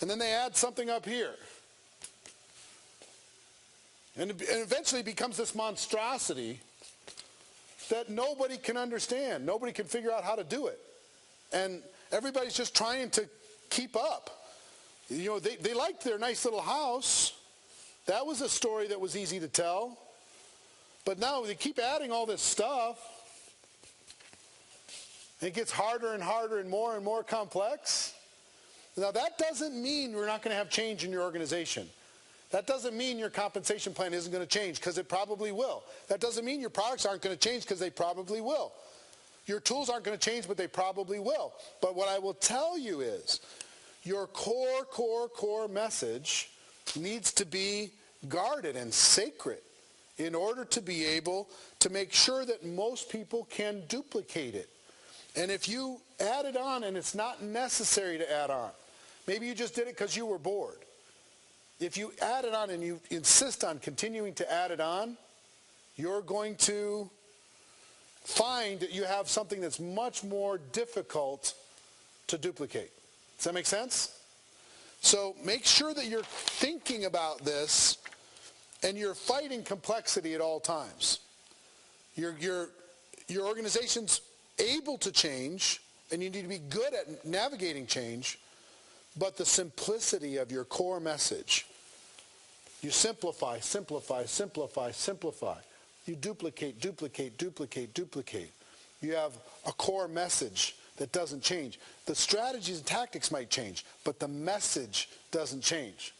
And then they add something up here. And eventually it becomes this monstrosity that nobody can understand. Nobody can figure out how to do it. And everybody's just trying to keep up. You know, they liked their nice little house. That was a story that was easy to tell. But now they keep adding all this stuff. And it gets harder and harder and more complex. Now that doesn't mean we're not going to have change in your organization. That doesn't mean your compensation plan isn't going to change, because it probably will. That doesn't mean your products aren't going to change, because they probably will. Your tools aren't going to change, but they probably will. But what I will tell you is your core message needs to be guarded and sacred in order to be able to make sure that most people can duplicate it. And if you add it on and it's not necessary to add on, maybe you just did it because you were bored. If you add it on and you insist on continuing to add it on, you're going to find that you have something that's much more difficult to duplicate. Does that make sense? So make sure that you're thinking about this and you're fighting complexity at all times. Your organization's able to change, and you need to be good at navigating change, but the simplicity of your core message. You simplify. You duplicate. You have a core message that doesn't change. The strategies and tactics might change, but the message doesn't change.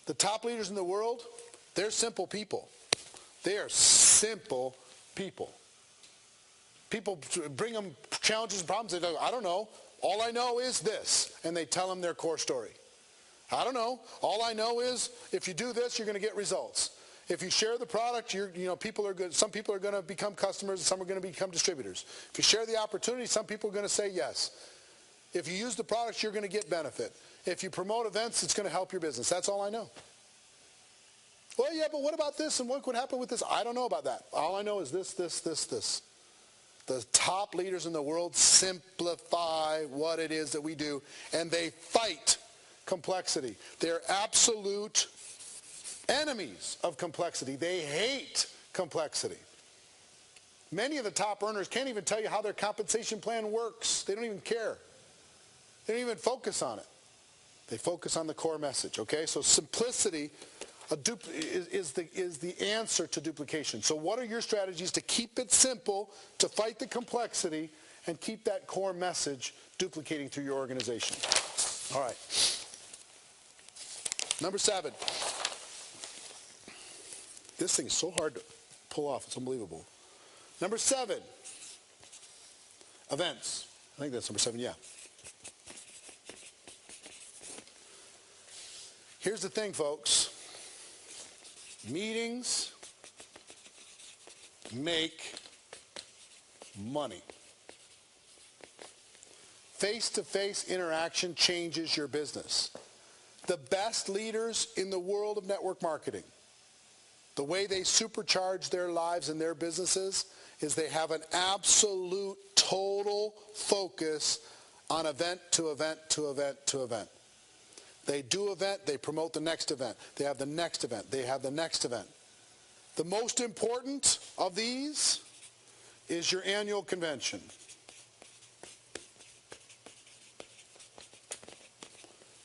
The top leaders in the world, they're simple people. They are simple people. People bring them challenges and problems. They go, I don't know. All I know is this. And they tell them their core story. I don't know. All I know is if you do this, you're going to get results. If you share the product, people are good. Some people are going to become customers, and some are going to become distributors. If you share the opportunity, some people are going to say yes. If you use the products, you're going to get benefit. If you promote events, it's going to help your business. That's all I know. Well, yeah, but what about this, and what could happen with this? I don't know about that. All I know is this. The top leaders in the world simplify what it is that we do, and they fight complexity. They're absolute enemies of complexity. They hate complexity. Many of the top earners can't even tell you how their compensation plan works. They don't even care. They don't even focus on it. They focus on the core message, okay? So simplicity is the answer to duplication. So what are your strategies to keep it simple, to fight the complexity, and keep that core message duplicating through your organization? All right. Number 7. This thing is so hard to pull off. It's unbelievable. Number 7. Events. I think that's number 7, yeah. Here's the thing, folks. Meetings make money. Face-to-face interaction changes your business. The best leaders in the world of network marketing, the way they supercharge their lives and their businesses is they have an absolute total focus on event to event to event to event. They do event, they promote the next event. They have the next event, they have the next event. The most important of these is your annual convention.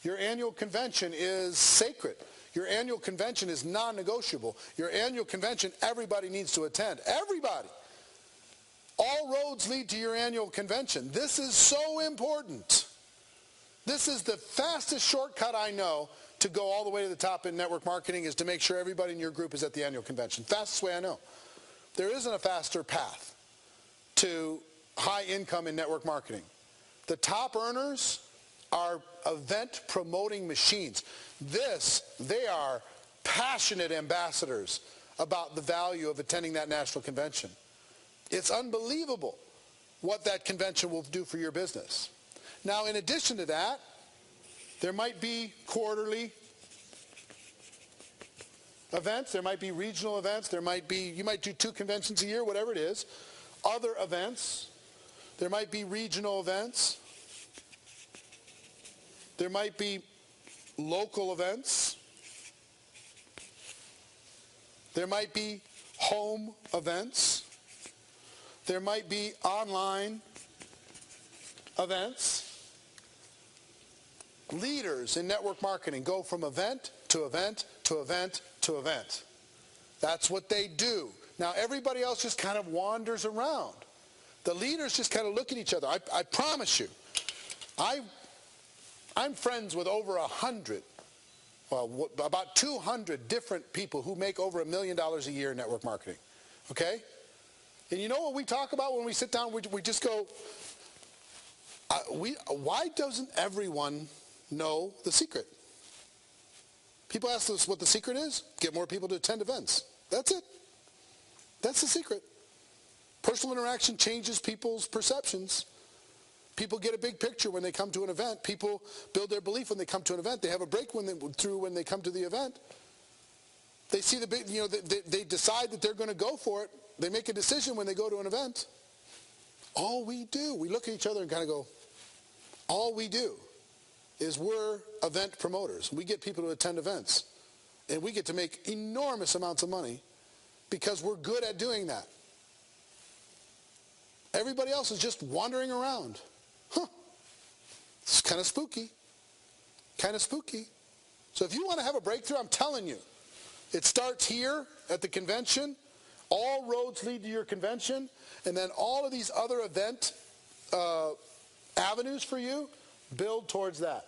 Your annual convention is sacred. Your annual convention is non-negotiable. Your annual convention, everybody needs to attend. Everybody. All roads lead to your annual convention. This is so important. This is the fastest shortcut I know to go all the way to the top in network marketing, is to make sure everybody in your group is at the annual convention. Fastest way I know. There isn't a faster path to high income in network marketing. The top earners are event promoting machines. They are passionate ambassadors about the value of attending that national convention. It's unbelievable what that convention will do for your business. Now, in addition to that, there might be quarterly events, there might be regional events, you might do 2 conventions a year, whatever it is. Other events, there might be regional events, there might be local events, there might be home events, there might be online events. Leaders in network marketing go from event to event to event to event. That's what they do. Now everybody else just kind of wanders around. The leaders just kind of look at each other. I promise you, I'm friends with over 100, well, about 200 different people who make over $1 million a year in network marketing. Okay? And you know what we talk about when we sit down? We just go, why doesn't everyone know the secret? People ask us what the secret is. Get more people to attend events. That's it. That's the secret. Personal interaction changes people's perceptions. People get a big picture when they come to an event. People build their belief when they come to an event. They have a break when they come to the event. They see the big, they decide that they're going to go for it. They make a decision when they go to an event. All we do, we look at each other and kind of go, all we do is we're event promoters. We get people to attend events. And we get to make enormous amounts of money because we're good at doing that. Everybody else is just wandering around. It's kind of spooky. Kind of spooky. So if you want to have a breakthrough, I'm telling you, it starts here at the convention. All roads lead to your convention. And then all of these other event avenues for you, build towards that.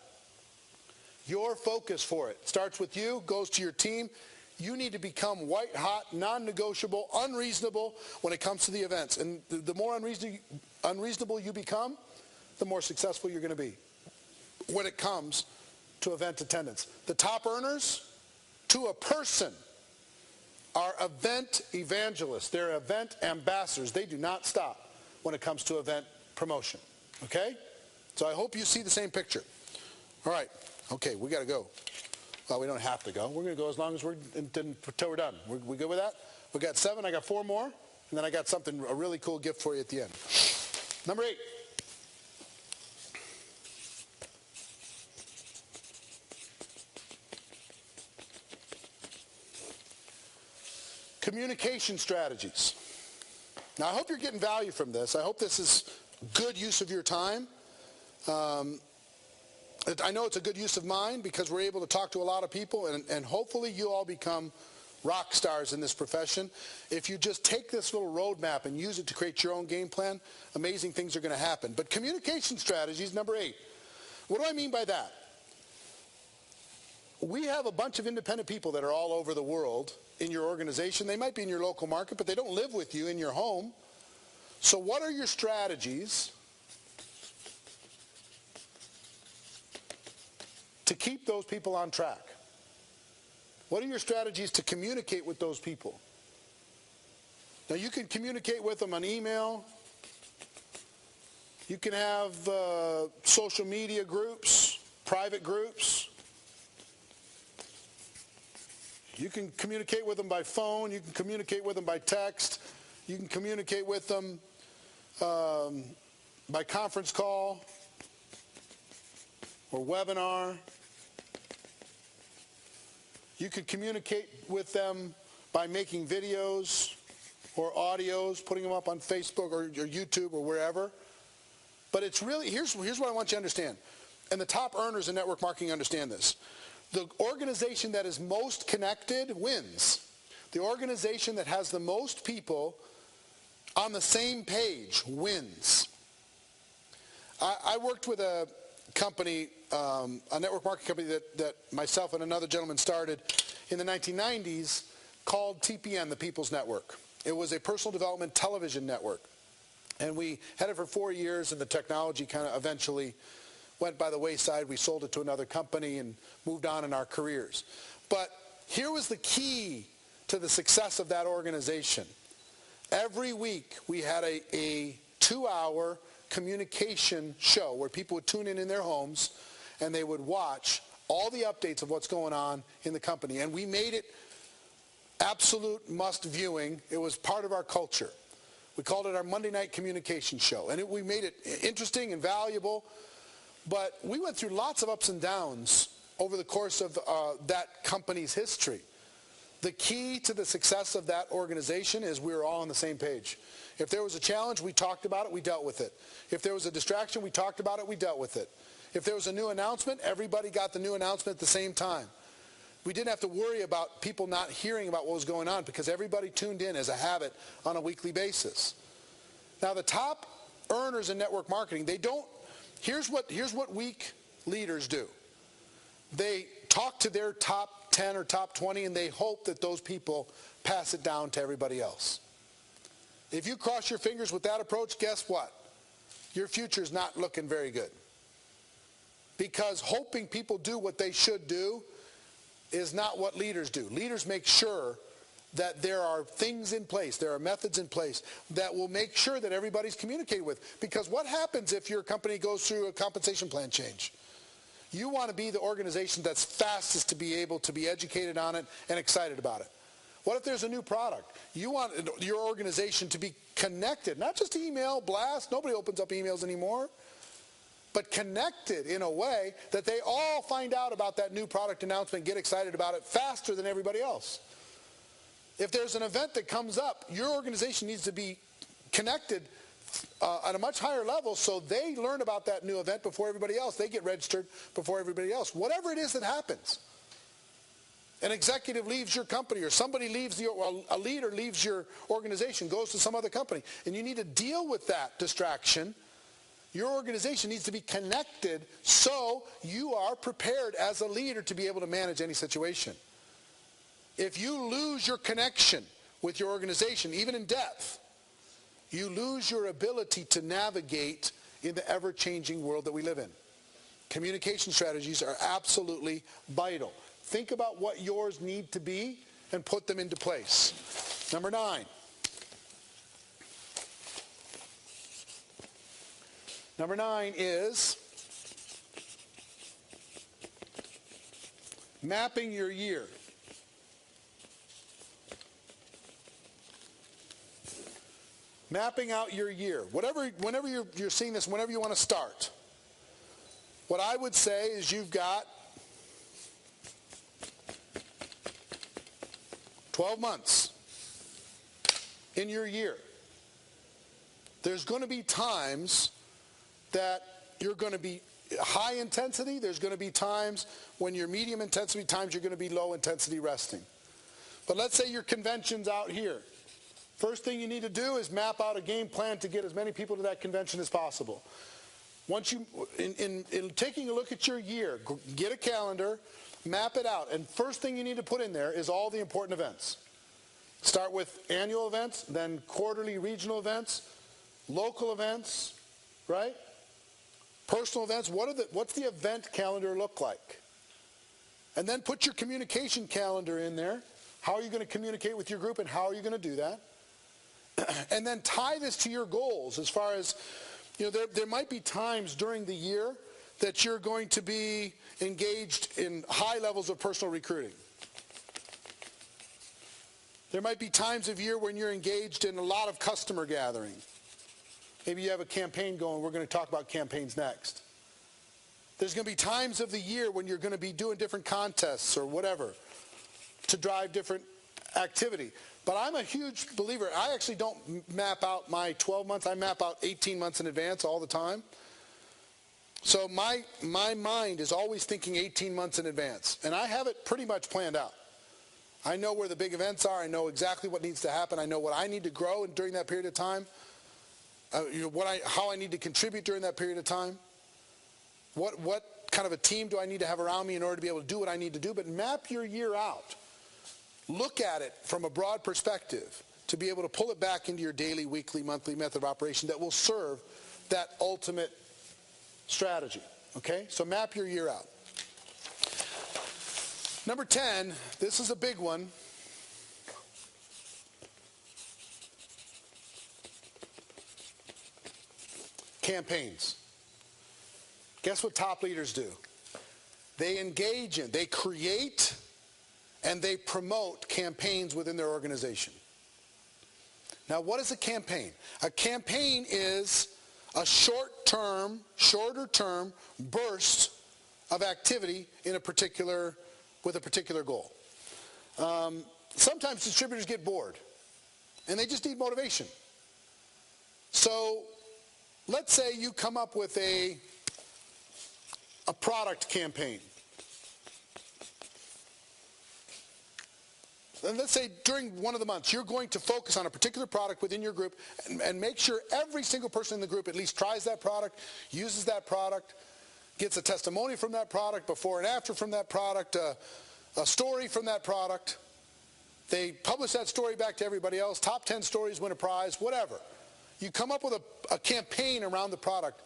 Your focus for it starts with you, goes to your team. You need to become white hot, non-negotiable, unreasonable when it comes to the events. And the more unreasonable you become, the more successful you're going to be when it comes to event attendance. The top earners, to a person, are event evangelists. They're event ambassadors. They do not stop when it comes to event promotion. Okay? So I hope you see the same picture. All right. Okay, we got to go. Well, we don't have to go. We're going to go as long as until we're done. We good with that? We got 7. I got 4 more. And then I got a really cool gift for you at the end. Number 8. Communication strategies. Now, I hope you're getting value from this. I hope this is good use of your time. I know it's a good use of mine because we're able to talk to a lot of people, and hopefully you all become rock stars in this profession. If you just take this little roadmap and use it to create your own game plan, amazing things are going to happen. But communication strategies, number 8. What do I mean by that? We have a bunch of independent people that are all over the world in your organization. They might be in your local market, but they don't live with you in your home. So what are your strategies to keep those people on track? What are your strategies to communicate with those people? Now, you can communicate with them on email. You can have social media groups, private groups. You can communicate with them by phone. You can communicate with them by text. You can communicate with them by conference call or webinar. You could communicate with them by making videos or audios, putting them up on Facebook or YouTube or wherever. But it's really, here's what I want you to understand. And the top earners in network marketing understand this. The organization that is most connected wins. The organization that has the most people on the same page wins. I worked with a company, a network marketing company that myself and another gentleman started in the 1990s called TPN, the People's Network. It was a personal development television network. And we had it for 4 years, and the technology kind of eventually went by the wayside. We sold it to another company and moved on in our careers. But here was the key to the success of that organization. Every week we had a 2-hour communication show where people would tune in their homes and they would watch all the updates of what's going on in the company. And we made it absolute must viewing. It was part of our culture. We called it our Monday night communication show. And we made it interesting and valuable. But we went through lots of ups and downs over the course of that company's history. The key to the success of that organization is we were all on the same page. If there was a challenge, we talked about it, we dealt with it. If there was a distraction, we talked about it, we dealt with it. If there was a new announcement, everybody got the new announcement at the same time. We didn't have to worry about people not hearing about what was going on because everybody tuned in as a habit on a weekly basis. Now, the top earners in network marketing, here's what weak leaders do. They talk to their top 10 or top 20 and they hope that those people pass it down to everybody else. If you cross your fingers with that approach, guess what? Your future's not looking very good. Because hoping people do what they should do is not what leaders do. Leaders make sure that there are things in place, there are methods in place that will make sure that everybody's communicated with. Because what happens if your company goes through a compensation plan change? You want to be the organization that's fastest to be able to be educated on it and excited about it. What if there's a new product? You want your organization to be connected, not just email, blast, nobody opens up emails anymore, but connected in a way that they all find out about that new product announcement, get excited about it faster than everybody else. If there's an event that comes up, your organization needs to be connected at a much higher level so they learn about that new event before everybody else. They get registered before everybody else. Whatever it is that happens. An executive leaves your company or somebody leaves a leader leaves your organization, goes to some other company, and you need to deal with that distraction. Your organization needs to be connected so you are prepared as a leader to be able to manage any situation. If you lose your connection with your organization, even in depth, you lose your ability to navigate in the ever-changing world that we live in. Communication strategies are absolutely vital. Think about what yours need to be and put them into place. Number 9. Number 9 is mapping your year. mapping out your year. Whenever you're seeing this, whenever you want to start, what I would say is you've got 12 months in your year. There's going to be times that you're going to be high intensity. There's going to be times when you're medium intensity, times you're going to be low intensity resting. But let's say your convention's out here. First thing you need to do is map out a game plan to get as many people to that convention as possible. Once you, in taking a look at your year, get a calendar, map it out, and first thing you need to put in there is all the important events. Start with annual events, then quarterly regional events, local events, right? Personal events. What's the event calendar look like? And then put your communication calendar in there. How are you going to communicate with your group, and how are you going to do that? And then tie this to your goals as far as, there might be times during the year that you're going to be engaged in high levels of personal recruiting. There might be times of year when you're engaged in a lot of customer gathering. Maybe you have a campaign going. We're going to talk about campaigns next. There's going to be times of the year when you're going to be doing different contests or whatever to drive different activity. But I'm a huge believer. I actually don't map out my 12 months. I map out 18 months in advance all the time. So my mind is always thinking 18 months in advance. And I have it pretty much planned out. I know where the big events are. I know exactly what needs to happen. I know what I need to grow during that period of time. How I need to contribute during that period of time. What kind of a team do I need to have around me in order to be able to do what I need to do? But map your year out. Look at it from a broad perspective to be able to pull it back into your daily, weekly, monthly method of operation that will serve that ultimate strategy. Okay? So map your year out. Number 10, this is a big one. Campaigns. Guess what top leaders do? They engage in, they create, and they promote campaigns within their organization. Now, what is a campaign? A campaign is a shorter term burst of activity in with a particular goal. Sometimes distributors get bored, and they just need motivation. So, let's say you come up with a product campaign. And let's say during one of the months, you're going to focus on a particular product within your group and make sure every single person in the group at least tries that product, uses that product, gets a testimony from that product, before and after from that product, a story from that product. They publish that story back to everybody else. Top 10 stories win a prize, whatever. You come up with a campaign around the product,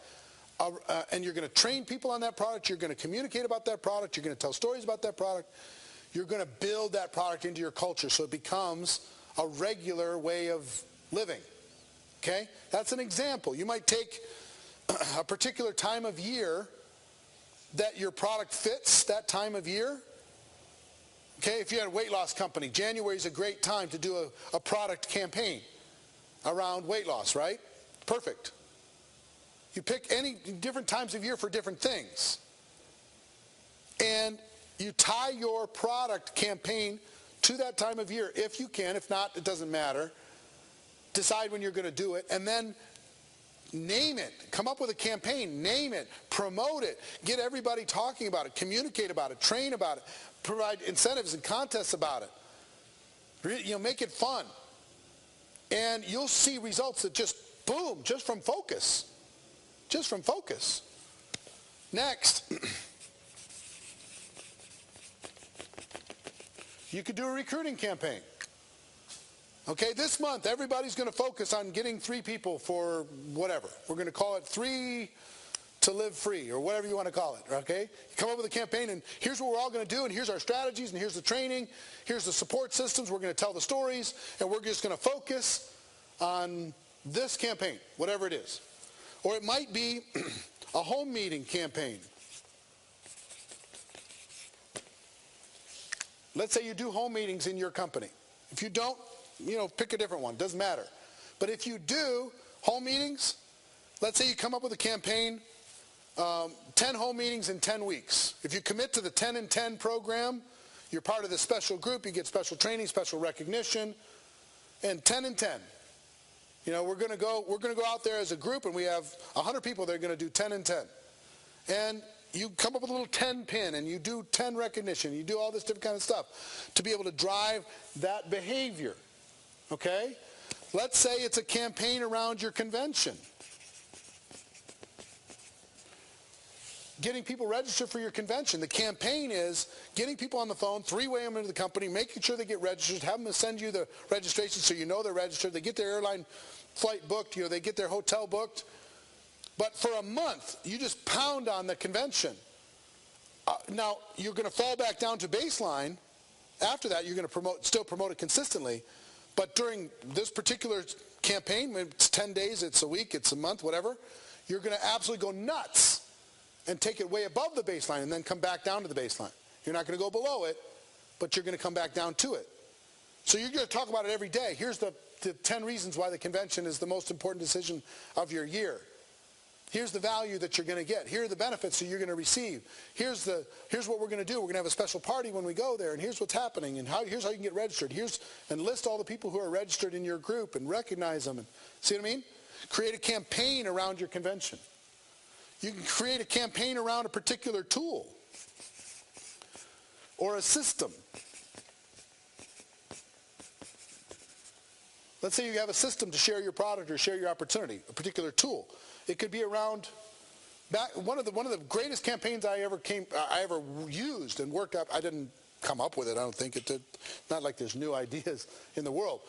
and you're going to train people on that product. You're going to communicate about that product. You're going to tell stories about that product. You're going to build that product into your culture so it becomes a regular way of living. Okay? That's an example. You might take a particular time of year that your product fits that time of year. Okay? If you had a weight loss company, January is a great time to do a product campaign around weight loss, right? Perfect. You pick any different times of year for different things. And you tie your product campaign to that time of year if you can. If not, it doesn't matter. Decide when you're going to do it, and then name it. Come up with a campaign. Name it. Promote it. Get everybody talking about it. Communicate about it. Train about it. Provide incentives and contests about it. Make it fun. And you'll see results that just, boom, just from focus. Just from focus. Next. You could do a recruiting campaign. Okay, this month, everybody's going to focus on getting 3 people for whatever. We're going to call it 3 to live free, or whatever you want to call it, okay? You come up with a campaign, and here's what we're all going to do, and here's our strategies, and here's the training, here's the support systems, we're going to tell the stories, and we're just going to focus on this campaign, whatever it is. Or it might be a home meeting campaign. Let's say you do home meetings in your company. If you don't, pick a different one. Doesn't matter. But if you do home meetings, let's say you come up with a campaign, 10 home meetings in 10 weeks. If you commit to the 10 and 10 program, you're part of the special group, you get special training, special recognition, and 10 and 10. You know, we're going to go out there as a group, and we have 100 people that are going to do 10 and 10. And you come up with a little 10 pin, and you do 10 recognition. You do all this different kind of stuff to be able to drive that behavior, okay? Let's say it's a campaign around your convention. Getting people registered for your convention. The campaign is getting people on the phone, three-way them into the company, making sure they get registered, have them send you the registration so you know they're registered. They get their airline flight booked, you know, they get their hotel booked. But for a month, you just pound on the convention. Now, you're going to fall back down to baseline. After that, you're going to still promote it consistently. But during this particular campaign, it's 10 days, it's a week, it's a month, whatever, you're going to absolutely go nuts and take it way above the baseline and then come back down to the baseline. You're not going to go below it, but you're going to come back down to it. So you're going to talk about it every day. Here's the 10 reasons why the convention is the most important decision of your year. Here's the value that you're going to get. Here are the benefits that you're going to receive. Here's what we're going to do. We're going to have a special party when we go there, and here's what's happening, and here's how you can get registered. And list all the people who are registered in your group and recognize them. And, see what I mean? Create a campaign around your convention. You can create a campaign around a particular tool or a system. Let's say you have a system to share your product or share your opportunity, a particular tool. It could be around one of the greatest campaigns I ever used and worked up. I didn't come up with it. I don't think it did. Not like there's new ideas in the world.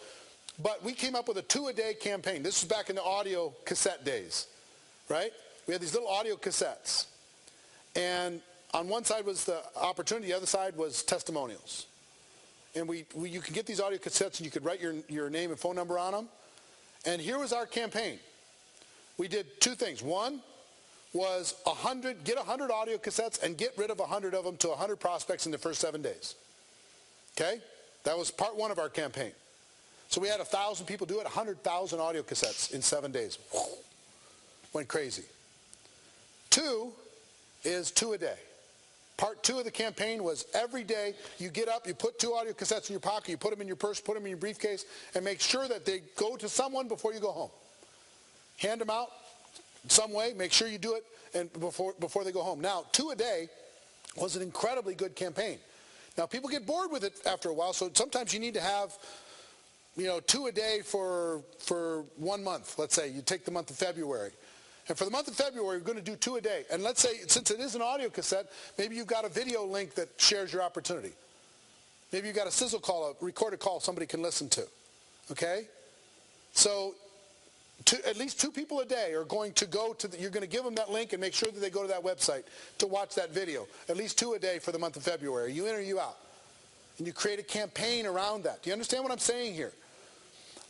But we came up with a 2-a-day campaign. This was back in the audio cassette days, right? We had these little audio cassettes. And on one side was the opportunity, the other side was testimonials. And you can get these audio cassettes and you could write your name and phone number on them. And here was our campaign. We did 2 things. One was get 100 audio cassettes and get rid of 100 of them to 100 prospects in the first 7 days. Okay? That was part 1 of our campaign. So we had 1,000 people do it, 100,000 audio cassettes in 7 days. Went crazy. 2 is 2 a day. Part 2 of the campaign was every day you get up, you put 2 audio cassettes in your pocket, you put them in your purse, put them in your briefcase, and make sure that they go to someone before you go home. Hand them out some way, make sure you do it and before they go home. Now, 2 a day was an incredibly good campaign. Now, people get bored with it after a while, so sometimes you need to have 2 a day for 1 month. Let's say you take the month of February. And for the month of February, we're going to do 2 a day. And let's say, since it is an audio cassette, maybe you've got a video link that shares your opportunity. Maybe you've got a sizzle call, a recorded call somebody can listen to. Okay? So at least 2 people a day are going to go to, you're going to give them that link and make sure that they go to that website to watch that video. At least 2 a day for the month of February. Are you in or are you out? And you create a campaign around that. Do you understand what I'm saying here?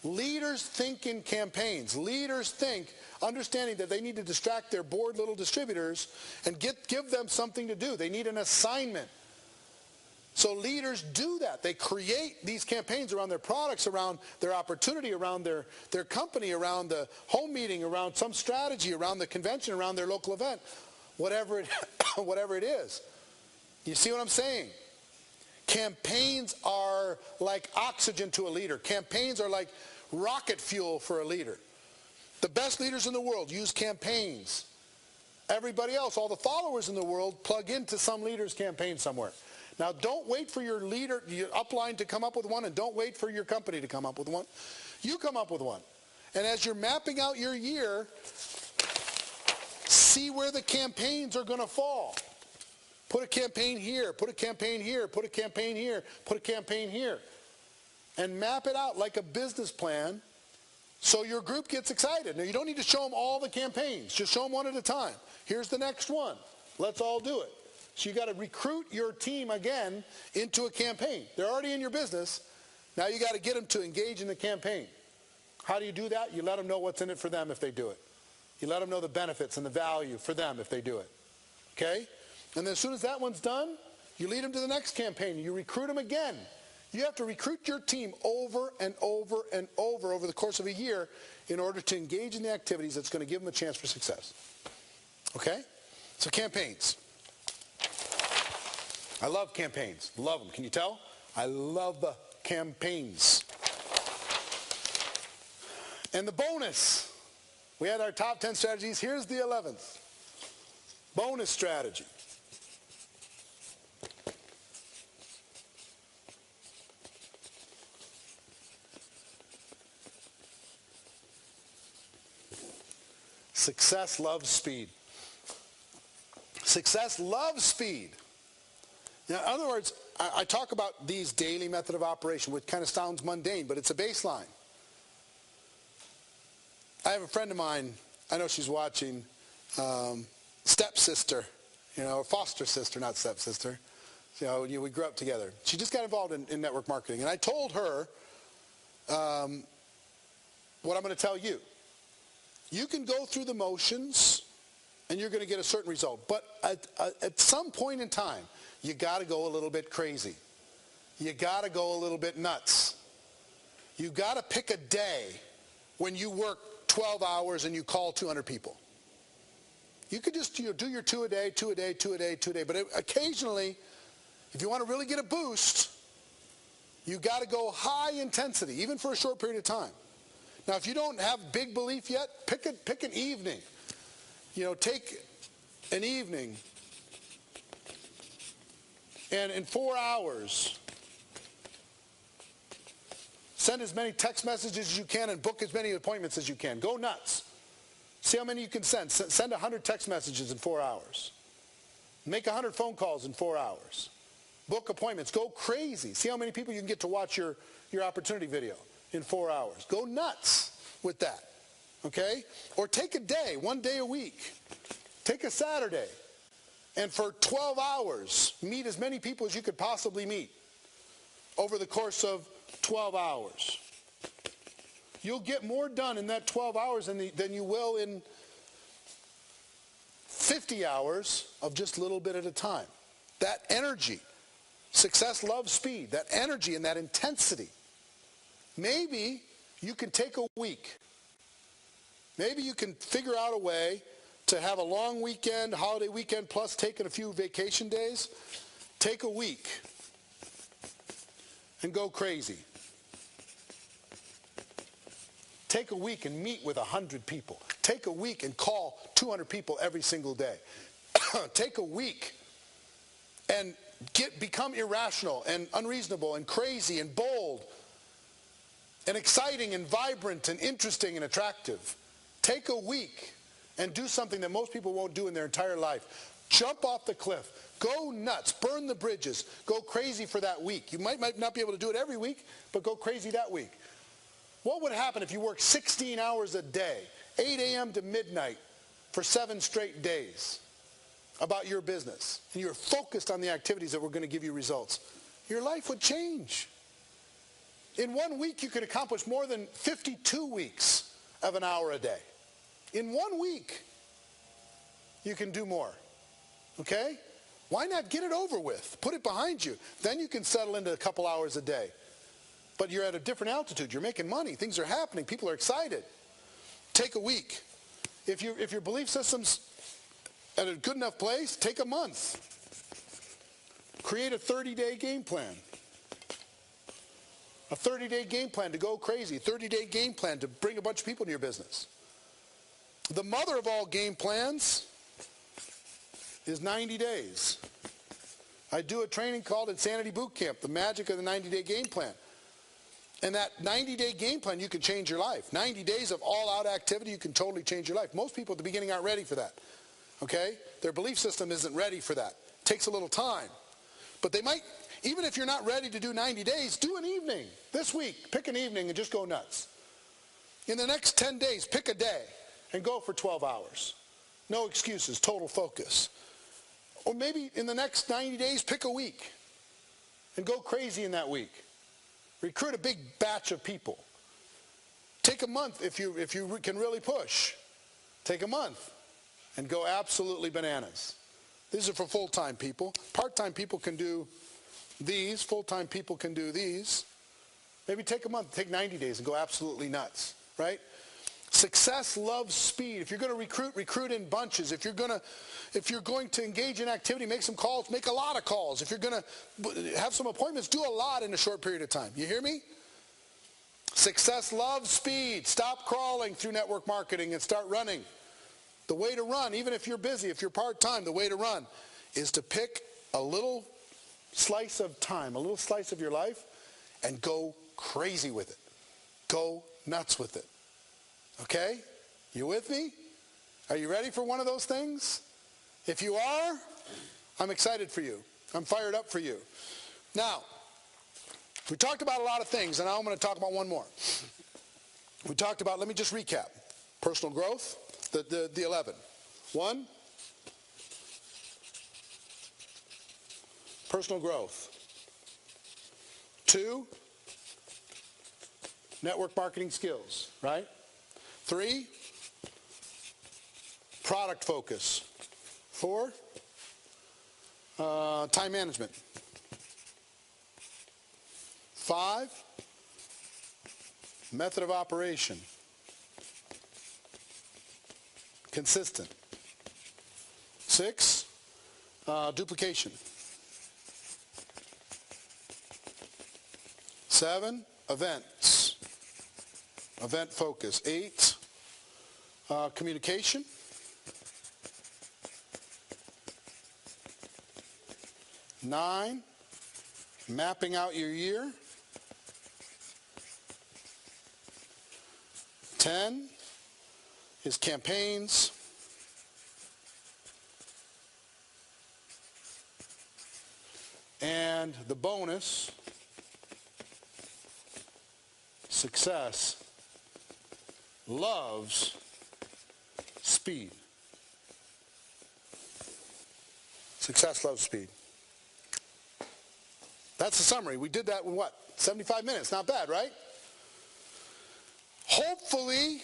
Leaders think in campaigns. Leaders think, understanding that they need to distract their bored little distributors and give them something to do. They need an assignment. So leaders do that. They create these campaigns around their products, around their opportunity, around their company, around the home meeting, around some strategy, around the convention, around their local event, whatever it is. You see what I'm saying? Campaigns are like oxygen to a leader. Campaigns are like rocket fuel for a leader. The best leaders in the world use campaigns. Everybody else, all the followers in the world, plug into some leader's campaign somewhere. Now, don't wait for your leader, your upline to come up with one, and don't wait for your company to come up with one. You come up with one. And as you're mapping out your year, see where the campaigns are going to fall. Put a campaign here, put a campaign here, put a campaign here, put a campaign here. And map it out like a business plan so your group gets excited. Now, you don't need to show them all the campaigns. Just show them one at a time. Here's the next one. Let's all do it. So you got to recruit your team again into a campaign. They're already in your business. Now you got to get them to engage in the campaign. How do you do that? You let them know what's in it for them if they do it. You let them know the benefits and the value for them if they do it. Okay? And then as soon as that one's done, you lead them to the next campaign. You recruit them again. You have to recruit your team over and over and over the course of a year in order to engage in the activities that's going to give them a chance for success. Okay? So campaigns. I love campaigns. Love them. Can you tell? I love the campaigns. And the bonus. We had our top 10 strategies. Here's the 11th. Bonus strategy. Success loves speed. Success loves speed. Now, in other words, I talk about these daily method of operation, which kind of sounds mundane, but it's a baseline. I have a friend of mine, I know she's watching, stepsister, or foster sister, not stepsister. We grew up together. She just got involved in network marketing. And I told her what I'm going to tell you. You can go through the motions and you're going to get a certain result. But at some point in time, you got to go a little bit crazy. You got to go a little bit nuts. You got to pick a day when you work 12 hours and you call 200 people. You could just do your 2 a day, 2 a day, 2 a day, 2 a day. But occasionally, if you want to really get a boost, you got to go high intensity, even for a short period of time. Now, if you don't have big belief yet, pick an evening. Take an evening and in 4 hours, send as many text messages as you can and book as many appointments as you can. Go nuts. See how many you can send. Send 100 text messages in 4 hours. Make 100 phone calls in 4 hours. Book appointments. Go crazy. See how many people you can get to watch your opportunity video in 4 hours. Go nuts with that. Okay? Or take a day, 1 day a week. Take a Saturday. And for 12 hours, meet as many people as you could possibly meet over the course of 12 hours. You'll get more done in that 12 hours than you will in 50 hours of just a little bit at a time. That energy. Success loves speed. That energy and that intensity. Maybe you can take a week. Maybe you can figure out a way to have a long weekend, holiday weekend, plus taking a few vacation days. Take a week and go crazy. Take a week and meet with 100 people. Take a week and call 200 people every single day. Take a week and become irrational and unreasonable and crazy and bold and exciting and vibrant and interesting and attractive. Take a week and do something that most people won't do in their entire life. Jump off the cliff. Go nuts. Burn the bridges. Go crazy for that week. You might not be able to do it every week, but go crazy that week. What would happen if you worked 16 hours a day, 8 a.m. to midnight for 7 straight days about your business, and you're focused on the activities that were going to give you results? Your life would change. In 1 week, you could accomplish more than 52 weeks of an hour a day. In 1 week, you can do more. Okay? Why not get it over with? Put it behind you. Then you can settle into a couple hours a day. But you're at a different altitude. You're making money. Things are happening. People are excited. Take a week. If your belief system's at a good enough place, take a month. Create a 30-day game plan. A 30-day game plan to go crazy. A 30-day game plan to bring a bunch of people into your business. The mother of all game plans is 90 days. I do a training called Insanity Boot Camp, the magic of the 90-day game plan. And that 90-day game plan, you can change your life. 90 days of all-out activity, you can totally change your life. Most people at the beginning aren't ready for that. Okay? Their belief system isn't ready for that. It takes a little time. But they might, even if you're not ready to do 90 days, do an evening. This week, pick an evening and just go nuts. In the next 10 days, pick a day and go for 12 hours. No excuses, total focus. Or maybe in the next 90 days, pick a week and go crazy in that week. Recruit a big batch of people. Take a month if you can really push. Take a month and go absolutely bananas. These are for full-time people. Part-time people can do these. Full-time people can do these. Maybe take a month, take 90 days and go absolutely nuts, right? Success loves speed. If you're going to recruit in bunches. If you're going to engage in activity, make some calls, make a lot of calls. If you're going to have some appointments, do a lot in a short period of time. You hear me? Success loves speed. Stop crawling through network marketing and start running. The way to run, even if you're busy, if you're part-time, the way to run is to pick a little slice of time, a little slice of your life, and go crazy with it. Go nuts with it. Okay? You with me? Are you ready for one of those things? If you are, I'm excited for you. I'm fired up for you. Now, we talked about a lot of things, and now I'm going to talk about one more. We talked about, let me just recap. Personal growth, the 11. 1, personal growth. 2, network marketing skills, right? 3, product focus. 4, time management. 5, method of operation. Consistent. 6, duplication. 7, events. Event focus. 8, communication. 9, mapping out your year. 10 is campaigns. 'And the bonus, success loves speed. Success loves speed. That's the summary. We did that in what? 75 minutes. Not bad, right? Hopefully,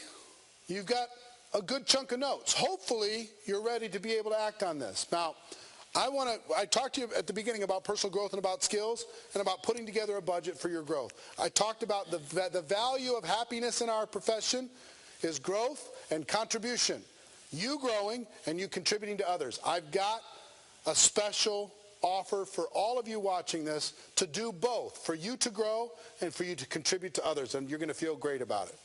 you've got a good chunk of notes. Hopefully, you're ready to be able to act on this. Now, I talked to you at the beginning about personal growth and about skills and about putting together a budget for your growth. I talked about the value of happiness in our profession is growth and contribution. You growing and you contributing to others. I've got a special offer for all of you watching this to do both, for you to grow and for you to contribute to others, and you're going to feel great about it.